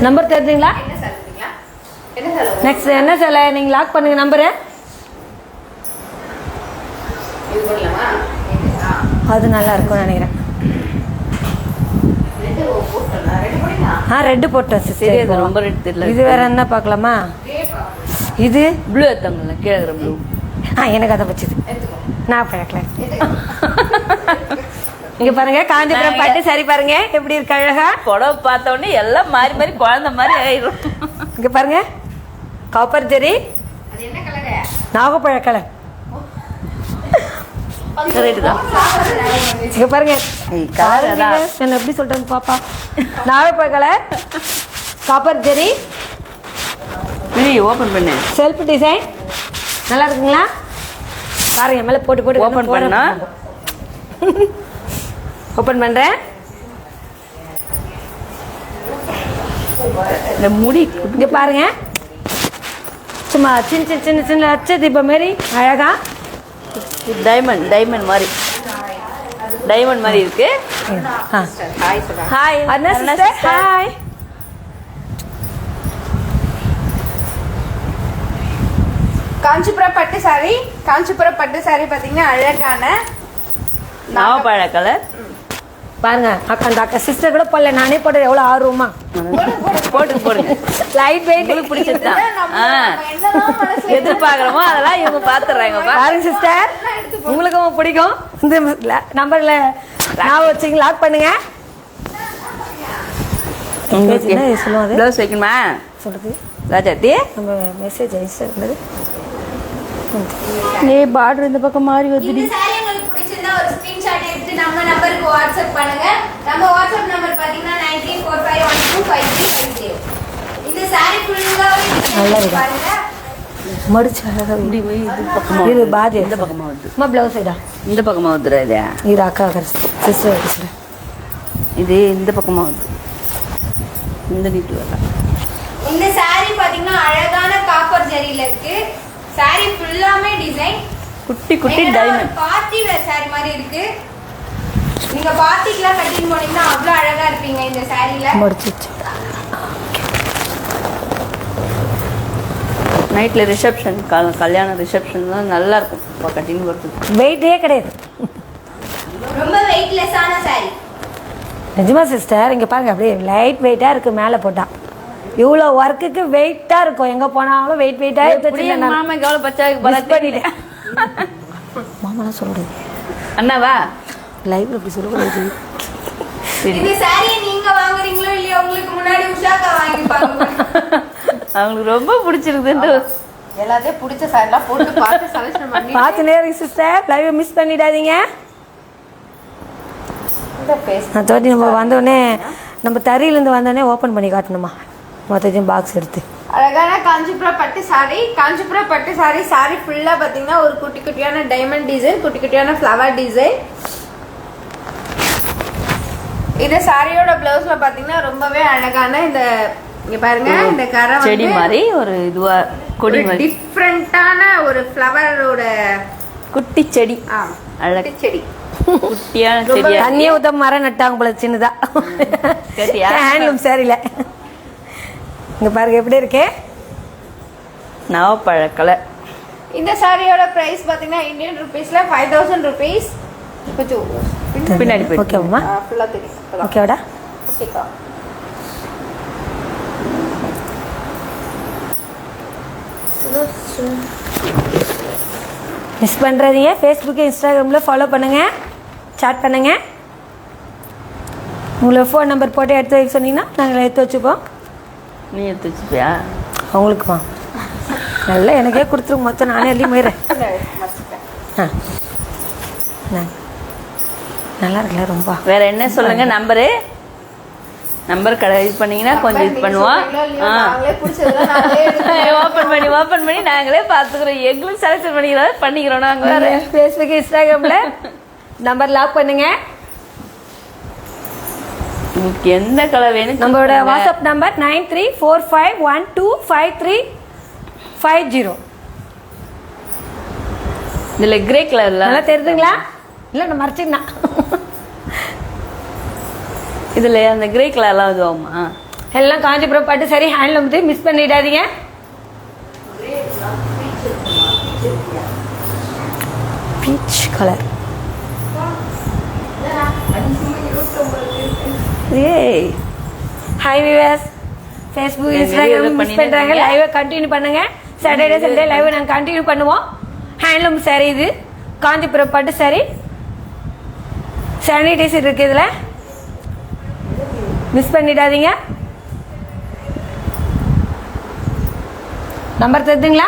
[SPEAKER 3] நம்பர் தெரிஞ்சுங்களா? நெக்ஸ்ட் என்ன சொல்ல நீங்க லாக் பண்ணுங்க நம்பரு. அது நல்லா இருக்கும்னு நினைக்கிறேன். ரெட்டு போட்டேன் சிஸ்டர்.
[SPEAKER 4] ரொம்ப ரெட் தெரியல.
[SPEAKER 3] இது வேற என்ன பார்க்கலாமா? இது
[SPEAKER 4] ப்ளூ எடுத்தாங்கல்ல, கீழே ப்ளூ.
[SPEAKER 3] எனக்கு அதை வச்சுது நான் பார்க்கல. இங்க பாருங்க, காஞ்சிபுரம் பட்டு சரி பாருங்க எப்படி இருக்கு அழகா.
[SPEAKER 4] புடவை பார்த்த உடனே எல்லாம் மாறி மாறி குழந்தை மாதிரி ஆயிடும்.
[SPEAKER 3] இங்க பாருங்க, காப்பர் ஜெரி,
[SPEAKER 2] அது என்ன கலர்?
[SPEAKER 3] நாகப்பழ கலர்.
[SPEAKER 4] கரெக்ட் தான்.
[SPEAKER 3] இங்க பாருங்க,
[SPEAKER 4] கலர்
[SPEAKER 3] என்ன எப்படி சொல்றது பாப்பா? நாகப்பழ கலர், காப்பர் ஜெரி,
[SPEAKER 4] ஓபன் பண்ணு.
[SPEAKER 3] செல்ஃப் டிசைன் நல்லா இருக்குங்களா? பாருங்க மேல போட்டு போட்டு
[SPEAKER 4] ஓபன் பண்ணா.
[SPEAKER 3] ஓபன் பண்றேன்.
[SPEAKER 4] இந்த முடி
[SPEAKER 3] இங்க பாருங்க, சும்மா சின்ன சின்ன சின்ன அச்ச தீபம் மாரி அழகா
[SPEAKER 4] டைமண்ட் மாதிரி இருக்கு.
[SPEAKER 3] ஹாய் அண்ணா சிஸ்டர். ஹாய்.
[SPEAKER 2] காஞ்சிபுரம் பட்டு சாரி. காஞ்சிபுரம் பட்டு சாரி பாத்தீங்கன்னா அழகான
[SPEAKER 4] நாவப்பழ கலர்.
[SPEAKER 3] பாருங்க அந்த அக்கா சிஸ்டர் கூட போடல, நானே போட எவ்வளோ ஆர்வமா.
[SPEAKER 4] போடுங்க.
[SPEAKER 3] லைட் வெயிட்
[SPEAKER 4] உங்களுக்கு பிடிச்சதுதான். எதிர்பார்க்குறோமோ அதெல்லாம் இவங்க பார்த்துடுறாங்க.
[SPEAKER 3] பாருங்க சிஸ்டர், உங்களுக்கும் பிடிக்கும். இந்த நம்பர்ல ஞாபகம் வச்சுங்க, லாக் பண்ணுங்க. சொல்லுவாங்க
[SPEAKER 4] ப்ளவுஸ் வைக்கணுமா
[SPEAKER 3] சொல்றது
[SPEAKER 4] ராஜாத்தி?
[SPEAKER 3] நம்ம மெசேஜ் ஐஸ்டர்
[SPEAKER 4] பார்டர் இந்த பக்கம் மாறி வந்து
[SPEAKER 2] இந்த saree உங்களுக்கு பிடிச்சிருந்தா ஒரு ஸ்கிரீன்ஷாட் எடுத்து நம்ம நம்பருக்கு வாட்ஸ்அப் பண்ணுங்க. நம்ம வாட்ஸ்அப் நம்பர் பாத்தீங்கன்னா 9345125350. இந்த saree ஃபுல்லாவே
[SPEAKER 3] நல்லா இருக்கு.
[SPEAKER 2] பாருங்க.
[SPEAKER 3] மடிச்சு அழகா
[SPEAKER 4] இப்படி போய் இது பக்கமா
[SPEAKER 3] இது பாதி
[SPEAKER 4] இந்த பக்கமா வருது.
[SPEAKER 3] அம்மா ப்ளவுஸ் சைடா
[SPEAKER 4] இந்த பக்கமா வந்துடுறா இது.
[SPEAKER 3] இது அக்கா சிஸ்டர் பேசுகிறேன்.
[SPEAKER 4] இது இந்த பக்கமா வருது. இந்த நீட்டு வரலாம்.
[SPEAKER 2] இந்த saree பாத்தீங்கன்னா அழகான காப்பர் ஜரியில இருக்கு. saree ஃபுல்லாமே டிசைன்
[SPEAKER 4] குட்டி குட்டி டைமண்ட்.
[SPEAKER 2] பார்ட்டி வேர் saree மாதிரி இருக்கு. நீங்க பார்ட்டிக்குலாம் கட்டிட்டு போனீங்கன்னா அவ்வளவு அழகா இருப்பீங்க இந்த சாரில.
[SPEAKER 3] மடிச்சு
[SPEAKER 4] நைட்ல ரிசப்ஷன் கல்யாண ரிசப்ஷன்லாம் நல்லா இருக்கும். இப்போ கட்டிங் போகிறதுக்கு
[SPEAKER 3] வெயிட்டே கிடையாது.
[SPEAKER 2] ரொம்ப வெயிட்லெஸ்ஸான saree.
[SPEAKER 3] நிஜமா சிஸ்டர், இங்கே பாருங்க அப்படியே லைட் வெயிட்டாக இருக்குது. மேலே போட்டால் இவ்வளோ ஒர்க்குக்கு வெயிட்டாக இருக்கும். எங்கே போனாலும் வெயிட்டாக எடுத்து
[SPEAKER 4] மாமாக்கு எவ்வளோ பச்சாக்கு
[SPEAKER 3] பண்ணிட்டேன். மாமாலாம் சொல்கிறேன்
[SPEAKER 4] அண்ணாவா
[SPEAKER 3] லைவ்ல இப்படி சொல்லக்கூடாது.
[SPEAKER 2] இந்த saree நீங்க வாங்குறீங்களோ இல்லையோ உங்களுக்கு முன்னாடி உஷாக்கா வாங்கிப்பாங்க.
[SPEAKER 4] அவங்களுக்கு ரொம்ப பிடிச்சிருக்குது.
[SPEAKER 2] எல்லாத்தையும் பிடிச்ச சாரிலாம் போட்டு பார்த்து செலக்ஷன் பண்ணி
[SPEAKER 3] பார்த்து நேரம் சிஸ்டர், லைவ் மிஸ் பண்ணிடாதீங்க. நான் தோட்டி நம்ம வந்தோடனே நம்ம தறியிலேருந்து வந்தோடனே ஓப்பன் பண்ணி காட்டணுமா மொத்தத்தையும் பாக்ஸ் எடுத்து.
[SPEAKER 2] அழகான காஞ்சிபுரம் பட்டு சாரி. காஞ்சிபுரம் பட்டு சாரி சாரி ஃபுல்லா பாத்தீங்கன்னா ஒரு குட்டி குட்டியான டைமண்ட் டிசைன், குட்டி குட்டியான ஃப்ளவர் டிசைன். இந்த சாரியோட பிளவுஸ்ல பாத்தீங்கன்னா ரொம்பவே அழகான இந்த இங்க பாருங்க இந்த கரை
[SPEAKER 4] செடி மாதிரி ஒரு இதுவா கொடி மாதிரி
[SPEAKER 2] டிஃபரண்டான ஒரு ஃப்ளவரோட
[SPEAKER 4] குட்டி செடி.
[SPEAKER 2] அழகு செடி,
[SPEAKER 4] குட்டியான செடி.
[SPEAKER 3] தண்ணியை ஊத்த மரம் நட்டாங்க போல சின்னதா. ஹேண்ட்லூம் சாரில இங்க பாருங்க எப்படி இருக்கே
[SPEAKER 4] நவப்பழக்கலை.
[SPEAKER 2] இந்த சாரியோட பிரைஸ் பாத்தீங்கன்னா இந்தியன் ருபீஸ்ல 5000 rupees.
[SPEAKER 4] பின்னாடி
[SPEAKER 3] ஓகேவா?
[SPEAKER 2] ஃபுல்லா தெரியும்.
[SPEAKER 3] ஓகேவாடா?
[SPEAKER 2] ஓகேக்கா.
[SPEAKER 3] மிஸ் பண்ணுறதீங்க. ஃபேஸ்புக்கு இன்ஸ்டாகிராமில் ஃபாலோ பண்ணுங்கள், சாட் பண்ணுங்கள். உங்களை ஃபோன் நம்பர் போட்டு எடுத்து வைக்க சொன்னீங்கன்னா நாங்கள் எடுத்து வச்சுப்போம்.
[SPEAKER 4] நீ எடுத்து வச்சுப்பியா?
[SPEAKER 3] அவங்களுக்குமா நல்லா எனக்கே கொடுத்துருங்க. மொத்தம் நானே எழுதி போயிடுறேன். நல்லா இருக்குல்ல ரொம்ப.
[SPEAKER 4] வேற என்ன சொல்லுங்க நம்பரு? நம்பர் இது பண்ணீங்கன்னா கொஞ்சம் இது பண்ணுவோம். ஓப்பன் பண்ணி நாங்களே பார்த்துக்கிறோம். எங்களுக்கு செலக்ஷன் பண்ணிக்கிறோம் நாங்கள்.
[SPEAKER 3] வேறு ஃபேஸ்புக் இன்ஸ்டாகிராமில் நம்பர் லாக் பண்ணுங்க.
[SPEAKER 4] உங்களுக்கு எந்த கலர் வேணும்?
[SPEAKER 3] நம்மளோட வாட்ஸ்அப் நம்பர் 9345125350.
[SPEAKER 4] இதில் கிரே கலர்ல
[SPEAKER 3] நல்லா தெரியுதுங்களா? இல்லை நான் மறைச்சிங்கன்னா
[SPEAKER 4] இதில் அந்த கிரே கலர்லாம் இதுவாகுமா?
[SPEAKER 3] எல்லாம் காஞ்சிபுரம் பட்டு சரி ஹேண்ட்லூம் மிஸ் பண்ணிடாதீங்க. Peach colour.
[SPEAKER 4] ஏய்
[SPEAKER 3] hi viewers, Facebook Instagram miss பண்ணுறாங்க. லைவை கண்டினியூ பண்ணுங்க. சாட்டர்டே சண்டே லைவை நாங்கள் கண்டினியூ பண்ணுவோம். ஹேண்ட்லூம் சாரி, இது காஞ்சிபுரம் பட்டு சாரி. சானிடைசர் இருக்கு இதில், மிஸ் பண்ணிடாதீங்க. நம்பர் தெரியுதுங்களா?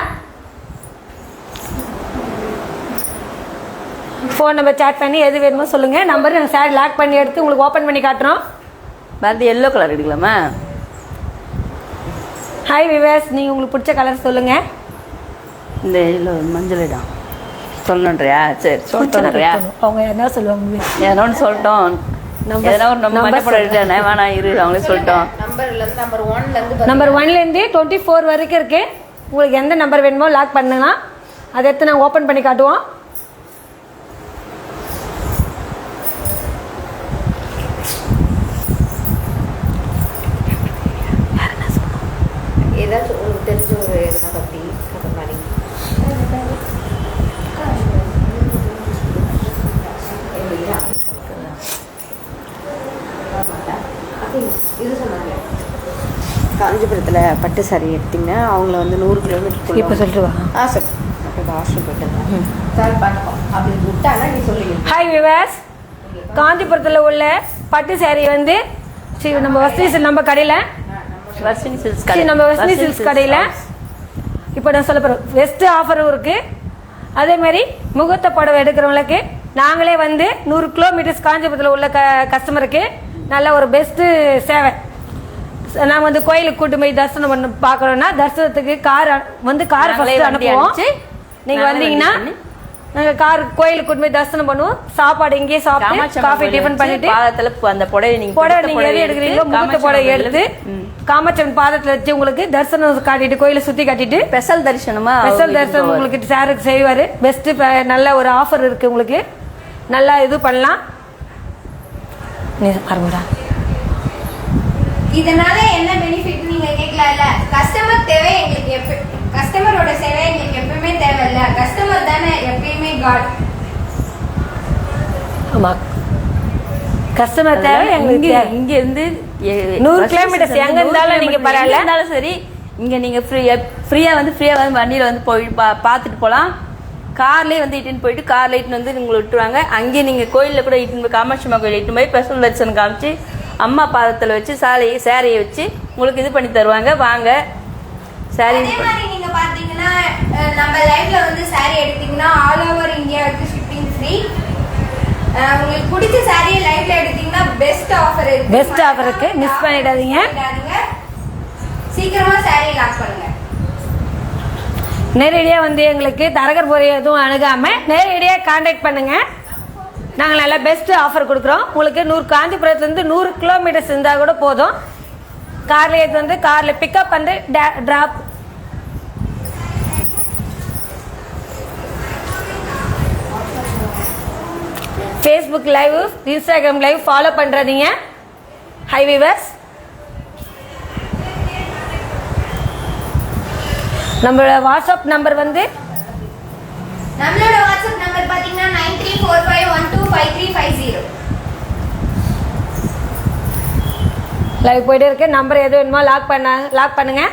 [SPEAKER 3] ஃபோன் நம்பர் சாட் பண்ணி எது வேணுமோ சொல்லுங்கள். நம்பர் நாங்கள் சாரி லாக் பண்ணி எடுத்து உங்களுக்கு ஓப்பன் பண்ணி காட்டுறோம்.
[SPEAKER 4] வந்து எல்லோ கலர் எடுக்கலாமா?
[SPEAKER 3] ஹாய் விவேஸ், நீங்கள் உங்களுக்கு பிடிச்ச கலர் சொல்லுங்கள்.
[SPEAKER 4] இந்த எல்லோ மஞ்சள் இடம் சொல்லணுன்றியா? சரி சொல்லிட்டோன்றியா?
[SPEAKER 3] அவங்க என்ன சொல்லுவாங்க?
[SPEAKER 4] ஏதோ ஒன்று சொல்லிட்டோம். எதனா ஒரு நம்ம மண்டப்படம் எடுத்தானே வேணாம் இரு, அவங்களே சொல்லிட்டோம்.
[SPEAKER 3] நம்பர் 1லேருந்து 24 வரைக்கும் இருக்கு. உங்களுக்கு எந்த நம்பர் வேணுமோ லாக் பண்ணலாம். அதை எடுத்து நாங்கள் ஓப்பன் பண்ணி காட்டுவோம்.
[SPEAKER 2] ஏதாச்சும் உங்களுக்கு தெரிஞ்ச ஒரு எதனா பத்தி அந்த மாதிரி இது சொன்னாங்க காஞ்சிபுரத்தில் பட்டு சாரி எடுத்தீங்கன்னா அவங்கள வந்து 100 கிலோமீட்டர்
[SPEAKER 3] இப்போ சொல்லிட்டு வா.
[SPEAKER 2] சார் அப்போ ஹாஸ்டல் போயிட்டு சார் பார்த்துக்கோ அப்படி விட்டானா நீ சொல்லுங்க.
[SPEAKER 3] ஹாய் விவாஸ், காஞ்சிபுரத்தில் உள்ள பட்டு சேரீ வந்து நம்ம வசதி நம்ம கடையில்
[SPEAKER 4] வர்ஷினி சில்க்ஸ்
[SPEAKER 3] நம்ம வசதி சில்க்ஸ் கடையில் இப்போ நான் சொல்ல போகிறோம் பெஸ்ட் ஆஃபரும் இருக்குது. அதேமாதிரி முகூர்த்த புடவை எடுக்கிறவங்களுக்கு நாங்களே வந்து 100 கிலோமீட்டர்ஸ் காஞ்சிபுரத்தில் உள்ள கஸ்டமருக்கு நல்ல ஒரு பெஸ்ட்டு சேவை. நான் வந்து கோயிலுக்கு கூட்டு போய் தரிசனம் பண்ண பார்க்கணுன்னா தரிசனத்துக்கு கார் ஃபஸ்ட்டு அனுப்புவோம். நீங்கள் வந்தீங்கன்னா நாங்கள் கோயிலுக்கு கூட்டு போய் தரிசனம் பண்ணுவோம். சாப்பாடு இங்கேயே சாப்பிட்டு காஃபி டிஃபன் பண்ணிட்டு
[SPEAKER 4] அந்த புடவை
[SPEAKER 3] நீங்க எது எடுக்கிறீங்களோ முகூர்த்த புடவை எடுத்து காமாட்சம்மன் பாதத்துல வச்சு உங்களுக்கு தரிசனம் காட்டிட்டு கோயிலை சுத்தி காட்டிட்டு
[SPEAKER 4] ஸ்பெஷல் தரிசனம்
[SPEAKER 3] உங்களுக்கு சாருக்கு செய்வாரு. பெஸ்ட் நல்ல ஒரு ஆஃபர் இருக்கு உங்களுக்கு. நல்லா இது பண்ணலாம். நீ பாருங்கடா.
[SPEAKER 2] இதனால என்ன பெனிஃபிட் நீங்க கேட்கலாம்ல. கஸ்டமர் தேவை எங்களுக்கு கஸ்டமரோட சேவை எங்களுக்கு எப்பவுமே தேவையில்ல. கஸ்டமர் தானே எப்பயுமே காட்.
[SPEAKER 3] ஆமா, கஸ்டமர் தேவை எங்களுக்கு.
[SPEAKER 4] இங்க இருந்து
[SPEAKER 3] 100 கிலோமீட்டர்ஸ் எங்க இருந்தாலும் நீங்க பரவாயில்ல
[SPEAKER 4] இருந்தாலும் சரி, இங்க நீங்க ஃப்ரீயா வந்து வண்டியில வந்து போய் பார்த்துட்டு போகலாம். கார்லேயே வந்து இட்டுன்னு போயிட்டு கார்ல இட்டுன்னு வந்து உங்களை விட்டுருவாங்க. அங்கேயே நீங்க கோயிலில் கூட இட்டுன்னு போய் காமாட்சி அம்மா கோயில் இட்டுன்னு போய் ஸ்பெஷல் தரிசனம் காமிச்சு அம்மா பாதத்தில் வச்சு சேரையை வச்சு உங்களுக்கு இது பண்ணி தருவாங்க. வாங்க சாரி.
[SPEAKER 2] அதே மாதிரி நீங்க பாத்தீங்கன்னா நம்ம லைவ்ல வந்து சாரி எடுத்தீங்கன்னா ஆல் ஓவர் இந்தியாவுக்கு ஷிப்பிங் ஃப்ரீ. உங்களுக்கு பிடிச்ச சாரியை லைவ்ல எடுத்தீங்கன்னா பெஸ்ட் ஆஃபர் இருக்கு.
[SPEAKER 3] பெஸ்ட் ஆஃபர் இருக்கு, மிஸ் பண்ணிடாதீங்க.
[SPEAKER 2] சீக்கிரமா சாரி லாக் பண்ணுங்க.
[SPEAKER 3] நேரடியாக வந்து எங்களுக்கு தரகர் முறை எதுவும் அணுகாம நேரடியாக கான்டாக்ட் பண்ணுங்க. நாங்கள் நல்லா பெஸ்ட் ஆஃபர் கொடுக்குறோம் உங்களுக்கு. காஞ்சிபுரத்துலேருந்து 100 கிலோமீட்டர்ஸ் இருந்தால் கூட போதும். கார்ல இது வந்து கார்ல பிக்கப் வந்து drop. Facebook live, Instagram live follow பண்றீங்க. ஹை விவர்ஸ், நம்மளோட வாட்ஸ்அப் நம்பர் வந்து
[SPEAKER 2] நம்மளோட வாட்ஸ்அப் நம்பர் பாத்தீங்கன்னா 9345125350.
[SPEAKER 3] லைவ் போயிட்டே இருக்கு. நம்பர் எது வேணுமோ லாக் பண்ணுங்க.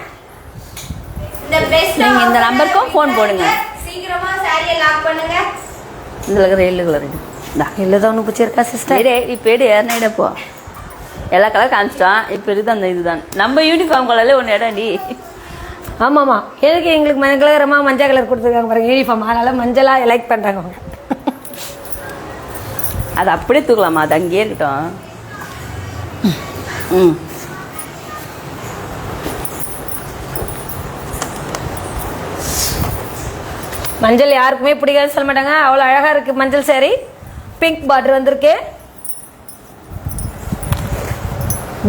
[SPEAKER 4] நீங்க இந்த நம்பருக்கும் ஃபோன் போடுங்க.
[SPEAKER 2] சீக்கிரமா சாரியை லாக் பண்ணுங்க.
[SPEAKER 4] இதுல இருக்கிற எல்லோ கலர்
[SPEAKER 3] இல்லதான் ஒன்று பிடிச்சிருக்கா சிஸ்டர்?
[SPEAKER 4] இப்போ ஏறினா போ எல்லா கலர் காமிச்சிட்டான். இப்போ இருக்குது அந்த இதுதான் நம்ம யூனிஃபார்ம் கலர்ல ஒன்று இடம்டி.
[SPEAKER 3] ஆமாம்மா, எங்களுக்கு மஞ்சள் கலர் கொடுத்துருக்காங்க பாருங்க யூனிஃபார்ம். அதனால மஞ்சளா லைக் பண்றாங்க அவங்க.
[SPEAKER 4] அது அப்படியே தூக்கலாமா? அது அங்கேயே இருக்கட்டும்.
[SPEAKER 3] மஞ்சள் யாருக்குமே பிடிக்காதுன்னு சொல்ல மாட்டாங்க. அவ்வளோ அழகா இருக்கு மஞ்சள் சாரி. பிங்க் பார்டர் வந்திருக்கு.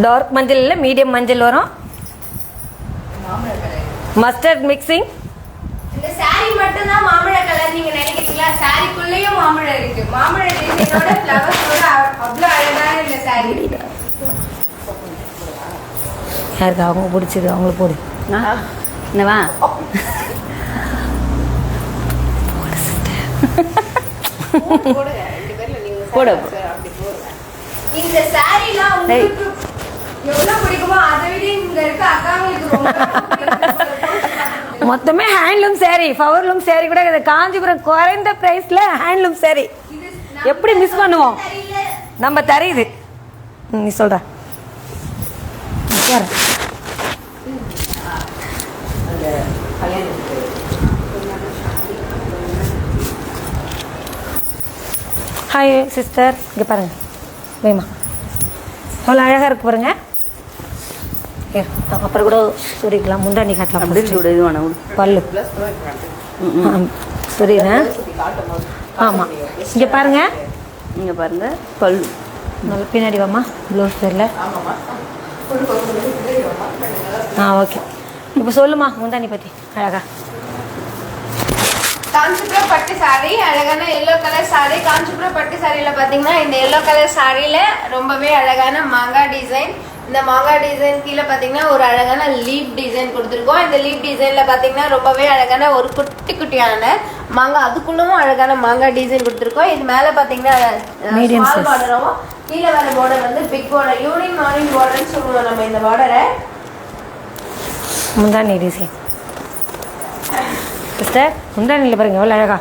[SPEAKER 3] டார்க் மஞ்சள் இல்லை, மீடியம் மஞ்சள் வரும். Mustard mixing.
[SPEAKER 2] இந்த சாரி மட்டும் தான் மாம்பழ கலர் நீங்க நினைக்கிறீங்களா? சாரிக்குள்ளேயும் மாம்பழம் இருக்கு. மாம்பழ டிசைனோட ஃப்ளவர்ஸோட அவ்வளோ அழகான இந்த சாரி.
[SPEAKER 3] யாருக்கு அவங்க பிடிச்சது அவங்களுக்கு போடு.
[SPEAKER 4] என்னவா போடு.
[SPEAKER 2] இந்த சாரிலாம் உங்களுக்கு எவ்வளவு பிடிக்குமோ அதை விட இங்க இருக்க அக்காங்களுக்கு ரொம்ப
[SPEAKER 3] மொத்தமே ஹேண்ட்லூம் சாரி, பவர்லூம் சாரி கூட காஞ்சிபுரம் குறைந்த பிரைஸ்ல ஹேண்ட்லூம் சாரி. எப்படி மிஸ் பண்ணுவோம்? நம்ம தரையுது. நீ சொல்ற ஹாய் சிஸ்டர், இங்கே பாருங்க வேமா எவ்வளோ அழகாக இருக்கு பாருங்க. அப்புறம் கூட சுரிக்கலாம், முந்தாண்டி காட்டலாம். பல்லு சுரிறேன். ஆமாம், இங்கே பாருங்க.
[SPEAKER 4] இங்கே பாருங்க பல்லு
[SPEAKER 3] நல்ல பின்னாடி வாமா. ப்ளவுஸ் தெரியல. ஓகே. இப்போ சொல்லுமா முந்தாண்டி பற்றி அழகா.
[SPEAKER 2] காஞ்சிபுரம் பட்டு சாரி, அழகான எல்லோ கலர் சாரி. காஞ்சிபுரம் பட்டு சாரியில பாத்தீங்கன்னா இந்த எல்லோ கலர் சாரியில ரொம்பவே அழகான மாங்காய் டிசைன் இந்த மாங்காய் டிசைன் கீழே பார்த்தீங்கன்னா ஒரு அழகான லீப் டிசைன் கொடுத்துருக்கோம். இந்த லீப் டிசைனில் பார்த்தீங்கன்னா ரொம்பவே அழகான ஒரு குட்டி குட்டியான மாங்காய், அதுக்குள்ளவும் அழகான மாங்காய் டிசைன் கொடுத்துருக்கோம். இது மேலே பார்த்தீங்கன்னா
[SPEAKER 3] Medium
[SPEAKER 2] ஸ்மால்
[SPEAKER 3] size.
[SPEAKER 2] பார்டரும் கீழே வர பார்டர் வந்து பிக் பார்டர், யூனிக் மார்னிங் பார்டர்னு சொல்லுவோம் நம்ம இந்த பார்டரை.
[SPEAKER 3] முந்தானி டிசைன் சிஸ்டர், முந்தானியில் பாருங்க எவ்வளோ அழகா.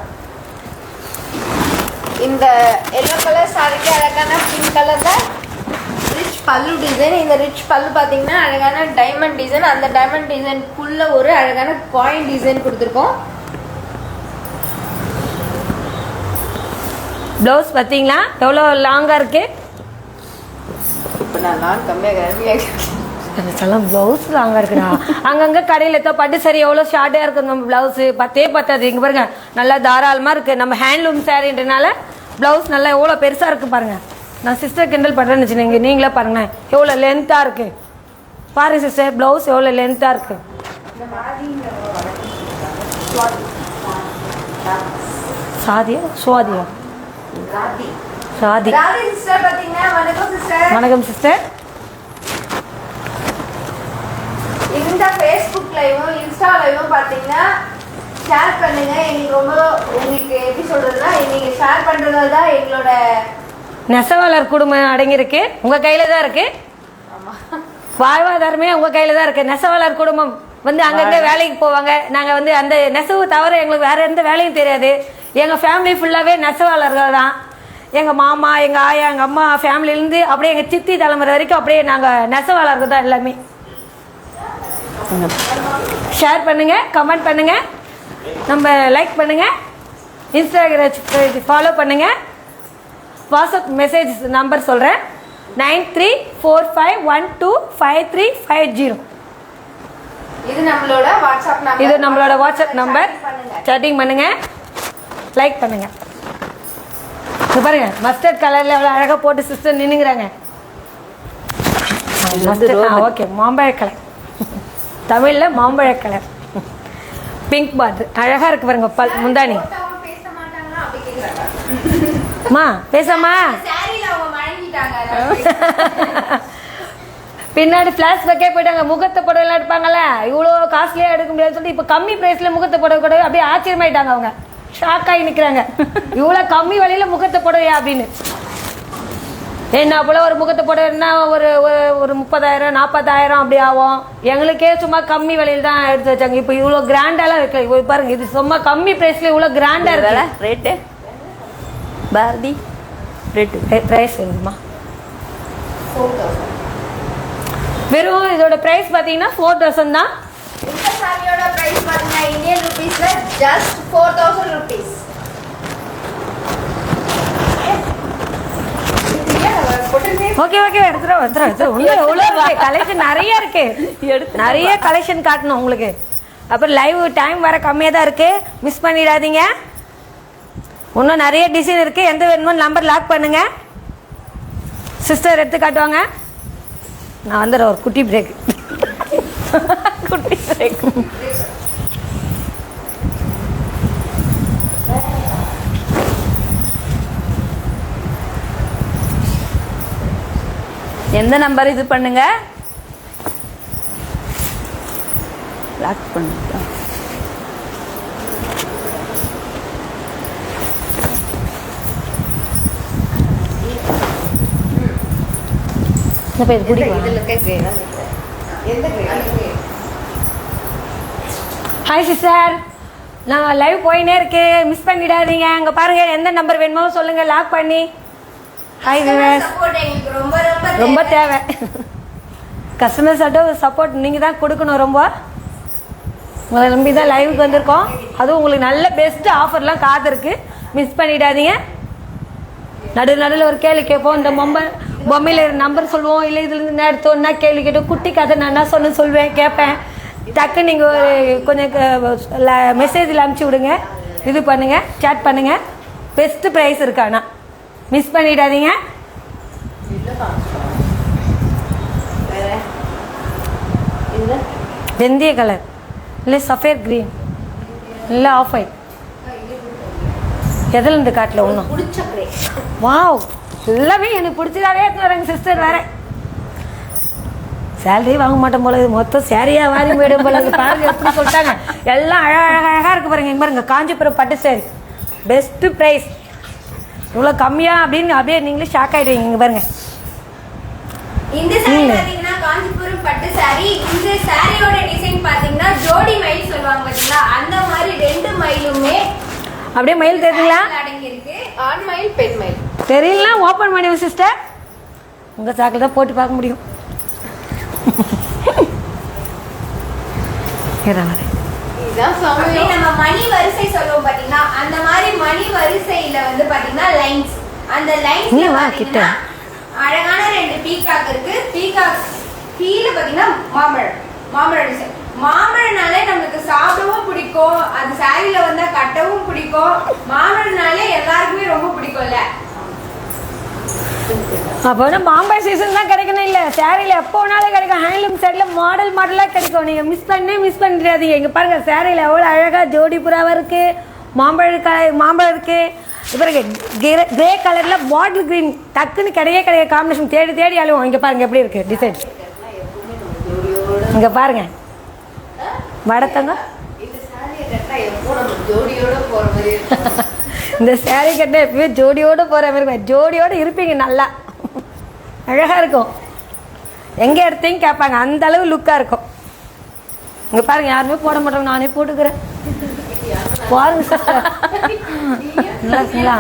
[SPEAKER 2] இந்த எல்லோ கலர் சாரிக்கு அழகான பிங்க் கலர்ல ரிச் பல்லு டிசைன். இந்த ரிச் பல்லு பார்த்தீங்கன்னா அழகான டைமண்ட் டிசைன். அந்த டைமண்ட் டிசைனுக்குள்ள ஒரு அழகான காயின் டிசைன் கொடுத்துருக்கோம்.
[SPEAKER 3] ப்ளவுஸ் பார்த்தீங்களா எவ்வளோ லாங்காக இருக்கு.
[SPEAKER 2] இப்போ நான் கம்மியாக
[SPEAKER 3] அதெல்லாம் ப்ளவுஸ் லாங்காக இருக்குண்ணா. அங்கங்கே கடையில் இருக்க பட்டு சரி எவ்வளோ ஷார்ட்டாக இருக்குது நம்ம ப்ளவுஸு, பத்தே பத்தாது. இங்கே பாருங்க நல்லா தாராளமாக இருக்குது. நம்ம ஹேண்ட்லூம் சாரின்றனால ப்ளவுஸ் நல்லா எவ்வளோ பெருசாக இருக்குது பாருங்கள். நான் சிஸ்டர் கிண்டல் பண்ணுறேன்னு வச்சுக்கோங்க, நீங்களே பாருங்களேன் எவ்வளோ லென்த்தாக இருக்குது. பாருங்க சிஸ்டர், ப்ளவுஸ் எவ்வளோ லென்த்தாக இருக்குது. சாதியா சுவாதியா சாதி.
[SPEAKER 2] சிஸ்டர் பார்த்தீங்கன்னா வணக்கம் சிஸ்டர்.
[SPEAKER 3] வணக்கம் சிஸ்டர்.
[SPEAKER 2] இந்த ஃபேஸ்புக் லைவும் இன்ஸ்டா லைவும் பார்த்தீங்கன்னா ஷேர் பண்ணுங்க. எங்களுக்கு ரொம்ப உங்களுக்கு எப்படி சொல்றதுன்னா நீங்க ஷேர் பண்றதால தான் எங்களோட
[SPEAKER 3] நெசவாளர் குடும்பம் அடங்கியிருக்கு, உங்கள் கையில் தான் இருக்குது. வாழ்வாதாரமே உங்கள் கையில் தான் இருக்குது. நெசவாளர் குடும்பம் வந்து அங்கங்கே வேலைக்கு போவாங்க. நாங்கள் வந்து அந்த நெசவு தவிர எங்களுக்கு வேறு எந்த வேலையும் தெரியாது. எங்கள் ஃபேமிலி ஃபுல்லாகவே நெசவாளர்கள் தான். எங்கள் மாமா, எங்கள் ஆயா, எங்கள் அம்மா ஃபேமிலியிலேருந்து அப்படியே எங்கள் சித்தி தலைமுறை வரைக்கும் அப்படியே நாங்கள் நெசவாளர்கள் தான் எல்லாமே. ஷேர் பண்ணுங்கள், கமெண்ட் பண்ணுங்கள், நம்ம லைக் பண்ணுங்கள், இன்ஸ்டாகிராம் ஃபாலோ பண்ணுங்கள். வாட்ஸ்அப் மெசேஜ் நம்பர் சொல்கிறேன் 9345125350.
[SPEAKER 2] இது நம்மளோட வாட்ஸ்அப் நம்பர்.
[SPEAKER 3] இது நம்மளோட வாட்ஸ்அப் நம்பர். சேட்டிங் பண்ணுங்க, லைக் பண்ணுங்க. இது பாருங்க மஸ்டர்ட் கலர்ல எவ்வளோ அழகாக போட்டு சிஸ்டர் நின்னுங்கிறாங்க. ஓகே, மாம்பழ கலர், தமிழில் மாம்பழ கலர், பிங்க் பார்டர் அழகாக இருக்கு பாருங்க. முந்தானி
[SPEAKER 2] பேச மாட்டாங்கன்னா அப்படி கேக்குறாங்க.
[SPEAKER 3] மா பேசாமா
[SPEAKER 2] சாரில அவங்க வழங்கிட்டாங்க.
[SPEAKER 3] பின்னாடி ஃப்ளாஷ்பேக்கே போயிட்டாங்க. முகத்தை புடவைலாம் எடுப்பாங்கல்ல, இவ்வளோ காஸ்ட்லியாக எடுக்க முடியாதுன்னு சொல்லிட்டு இப்போ கம்மி ப்ரைஸில் முகத்தை புடவை கூட அப்படியே ஆச்சரியமாயிட்டாங்க. அவங்க ஷாக் ஆகி நிற்கிறாங்க, இவ்வளோ கம்மி விலையில் முகத்தை புடவையா அப்படின்னு. என்ன போல ஒரு முகத்தை புடவைன்னா ஒரு ஒரு 30,000 40,000 அப்படி ஆகும். எங்களுக்கே சும்மா கம்மி விலையில் தான் எடுத்து வச்சாங்க. இப்போ இவ்வளோ கிராண்டாலாம் இருக்கு. இப்போ பாருங்க, இது சும்மா கம்மி ப்ரைஸில் இவ்வளோ கிராண்டாக இருக்கு.
[SPEAKER 4] ரேட்டு பாரதி ரேட்டு
[SPEAKER 3] ப்ரைஸ் வேணுமா? வெறும் இதோட பிரைஸ் பாத்தீங்கன்னா 4,000 தான்.
[SPEAKER 2] இந்த சாரியோட பிரைஸ் பாத்தீங்கன்னா இந்தியன் ரூபீஸ்ல ஜஸ்ட் 4,000 ரூபீஸ்.
[SPEAKER 3] ஓகே ஓகே, எடுத்துறோம். கலெக்ஷன் நிறைய இருக்கு, நிறைய கலெக்ஷன் காட்டணும் உங்களுக்கு. அப்புறம் லைவ் டைம் வர கம்மியாக தான் இருக்கு, மிஸ் பண்ணிடாதீங்க. இன்னும் நிறைய டிசைன் இருக்கு. எந்த வேணுமோ நம்பர் லாக் பண்ணுங்க. சிஸ்டர் எடுத்து காட்டுவாங்க. நான் வந்துடுறேன், ஒரு குட்டி பிரேக். குட்டி பிரேக்.
[SPEAKER 4] எந்த நம்பர் இது பண்ணுங்க, லாக் பண்ணுங்க.
[SPEAKER 3] ஹாய் சிஸ்டர், நான் லைவ் போயினே இருக்கு, மிஸ் பண்ணிடாதீங்க. அங்கே பாருங்க, எந்த நம்பர் வேணுமோ சொல்லுங்க, லாக் பண்ணி. ஹாய் விவர்ஸ், ரொம்ப தேவை. கஸ்டமர் சப்போர்ட் நீங்கள் தான் கொடுக்கணும். ரொம்ப உங்களை நம்பி தான் லைவுக்கு வந்திருக்கோம். அதுவும் உங்களுக்கு நல்ல பெஸ்ட் ஆஃபர்லாம் காத்திருக்கு, மிஸ் பண்ணிடாதீங்க. நடுவில் ஒரு கேள்வி கேட்போம். இந்த பொம்மையில் நம்பர் சொல்லுவோம், இல்லை இதுலேருந்து எடுத்தோன்னா கேள்வி கேட்டோம். குட்டி கதை நான் என்ன சொல்லுவேன், கேட்பேன். டக்கு நீங்கள் ஒரு கொஞ்சம் மெசேஜில் அனுப்பிச்சி விடுங்க, இது பண்ணுங்கள், சேட் பண்ணுங்கள். பெஸ்ட்டு ப்ரைஸ் இருக்கு, ஆனால் மிஸ் பண்ணிடாதீங்க. வெந்தய கலர் இல்லை சஃபேர் கிரீன் இல்லை ஆஃப் ஒயிட், எதில் இருந்து காட்டில் ஒன்றும். வாவ், எல்லாமே எனக்கு பிடிச்சதாவே எடுத்து வரேங்க சிஸ்டர். வேற சேலரி வாங்க மாட்டோம் போல இது மொத்தம் சேரியாக வாரி போயிடும் போல இது பாருங்க எப்படி சொல்லிட்டாங்க எல்லாம் அழகாக இருக்கு பாருங்க இங்கே பாருங்க காஞ்சிபுரம் பட்டு சேரி பெஸ்ட்டு ப்ரைஸ் இவ்வளோ கம்மியாக அப்படின்னு அப்படியே நீங்களே ஷாக் ஆகிடுவீங்க இங்கே பாருங்க
[SPEAKER 2] இந்த சாரி பாத்தீங்கன்னா காஞ்சிபுரம் பட்டு சாரி. இந்த சாரியோட டிசைன் பாத்தீங்கன்னா ஜோடி மயில் சொல்லுவாங்க பாத்தீங்களா, அந்த மாதிரி 2 மயிலுமே
[SPEAKER 3] அப்படியே மயில் தெரியுங்களா
[SPEAKER 2] அடங்கி இருக்கு. ஆண் மயில் பெண் மயில்
[SPEAKER 3] தெரியலனா ஓப்பன் பண்ணுவோம் சிஸ்டர் உங்கள் சாக்கில் தான் போட்டு பார்க்க முடியும்.
[SPEAKER 2] அப்படியே நம்ம மணி வரிசை சொல்லுவோம் பாத்தீங்கன்னா, அந்த மாதிரி மணி வரிசையில வந்து பாத்தீங்கன்னா லைன்ஸ், அந்த லைன்ஸ்ல பாத்தீங்கன்னா அழகான 2 பீகாக் இருக்கு. பீகாக் கீழ பாத்தீங்கன்னா மாம்பழ டிசைன். மாம்பழனாலே நமக்கு சாப்பிடவும் பிடிக்கும், அது சாரியில வந்தா கட்டவும் பிடிக்கும். மாம்பழனாலே எல்லாருக்குமே ரொம்ப பிடிக்கும்ல.
[SPEAKER 3] அப்போ வந்து பாம்பே சீசன் தான் கிடைக்கணும் இல்லை சேரீயில் எப்போ வேணாலும் கிடைக்கும். ஹேண்ட்லூம் சேரீயில் மாடலாக கிடைக்கும். நீங்கள் மிஸ் பண்ணிடாதீங்க. இங்கே பாருங்கள் சேரீயில் எவ்வளோ அழகாக ஜோடி புறாவாக இருக்குது, மாம்பழம் இருக்குது. இப்போ கிரே கலரில் பாட்டில் க்ரீன் டக்குன்னு கிடையாது காம்பினேஷன் தேடி அழுவோம். இங்கே பாருங்கள் எப்படி இருக்குது டிசைன். இங்கே பாருங்கள் வடத்தங்க இந்த சேரீ கட்ட எப்பயுமே ஜோடியோடு போகிற மாதிரி ஜோடியோடு இருப்பீங்க, நல்லா அழகாக இருக்கும். எங்கே எடுத்தீங்க கேட்பாங்க, அந்த அளவு லுக்காக இருக்கும். இங்கே பாருங்கள் யாருமே போட மாட்டோம், நானே போட்டுக்கிறேன். பாருங்க சிஸ்டர் நல்லா இருக்குங்களா.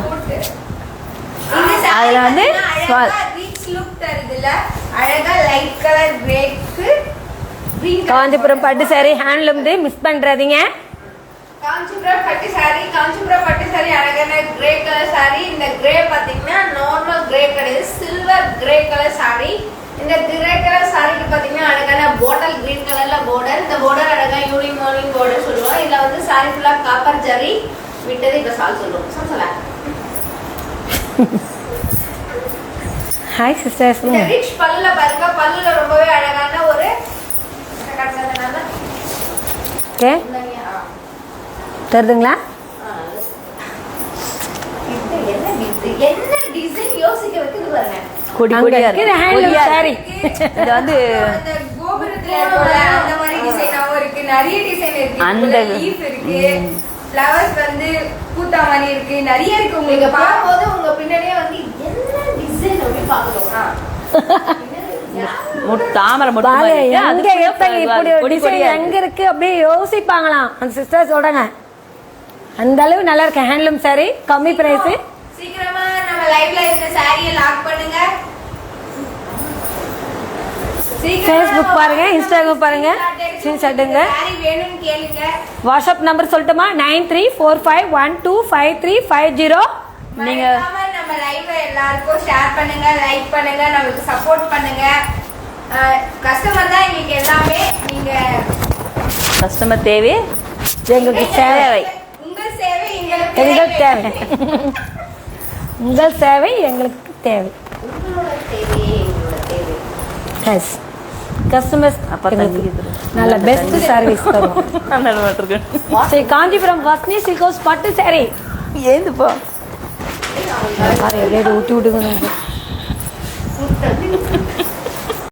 [SPEAKER 2] அதில் வந்து அழகா லைட் கலர் கிரேக்கு
[SPEAKER 3] காஞ்சிபுரம் பட்டு சாரி ஹேண்ட்லூம் மிஸ் பண்ணுறாதீங்க.
[SPEAKER 2] காஞ்சிபுரம் பட்டு சாரி அழகான கிரே கலர் சாரி. இந்த கிரே பாத்தீங்கன்னா நார்மல் கிரே கிடையாது, சில்வர் கிரே கலர் சாரி. இந்த கிரே கலர் சாரிக்கு பாத்தீங்கன்னா அழகான பாட்டில் கிரீன் கலர்ல பார்டர். இந்த பார்டர் அழகா யூனிமார்னிங் பார்டர் சொல்லுவோம். இதுல வந்து சாரி ஃபுல்லா காப்பர் ஜரி விட்டது இப்ப சால் சொல்லுவோம். சொல்லலாம்.
[SPEAKER 3] Hi sisters.
[SPEAKER 2] இந்த ரிச் பல்லுல பாருங்க, பல்லுல ரொம்பவே அழகான ஒரு
[SPEAKER 3] ஓகே தருதுங்களா.
[SPEAKER 2] என்ன டிசைன் யோசிக்க வைக்குது பாருங்க.
[SPEAKER 4] இது வந்து
[SPEAKER 2] அந்த மாதிரி டிசைனாவும் இருக்கு, நிறைய டிசைன் இருக்கு. அந்த லீஃப் இருக்கு, ஃப்ளவர்ஸ் வந்து பூத்தா மாதிரி இருக்கு, நிறைய இருக்கு. உங்களுக்கு பார்க்கும்போது உங்க பின்னாடியே வந்து என்ன டிசைன் அப்படி பார்க்கணும்.
[SPEAKER 4] தாமரை
[SPEAKER 3] எங்க இருக்கு அப்படியே யோசிப்பாங்களாம் அந்த சிஸ்டர் சொல்றாங்க. அந்த அளவு நல்லா இருக்கு ஹேண்ட்லூம் சாரி, கம்மி பிரைஸ்.
[SPEAKER 2] சீக்கிரமா நம்ம லைவ்ல இந்த சாரியை லாக் பண்ணுங்க.
[SPEAKER 3] ஃபேஸ்புக் பாருங்க, இன்ஸ்டாகிராம் பாருங்க, ஸ்கிரீன்ஷாட்டுங்க.
[SPEAKER 2] சாரி வேணும்னு கேளுங்க.
[SPEAKER 3] வாட்ஸ்அப் நம்பர் சொல்லட்டுமா? 9345125350.
[SPEAKER 2] நீங்க நம்ம லைவ்ல எல்லாருக்கும் ஷேர் பண்ணுங்க, லைக் பண்ணுங்க, நமக்கு சப்போர்ட் பண்ணுங்க. கஸ்டமர் தான் எங்களுக்கு எல்லாமே. நீங்க
[SPEAKER 4] கஸ்டமர் தேவை
[SPEAKER 3] எங்களுக்கு சேவை,
[SPEAKER 2] உங்கள் சேவை எங்களுக்கு
[SPEAKER 3] தேவை. உங்கள் சேவை எங்களுக்கு தேவை.
[SPEAKER 2] உங்களோட தேவை எங்களோட தேவை.
[SPEAKER 3] எஸ் கஸ்டமர்ஸ் நல்ல பெஸ்ட் சர்வீஸ் தருவோம். சரி காஞ்சிபுரம் வஸ்னி சில்கோஸ் பட்டு சாரி
[SPEAKER 4] ஏந்துப்போ
[SPEAKER 3] பாரு எப்படி ஊட்டி விட்டுங்க.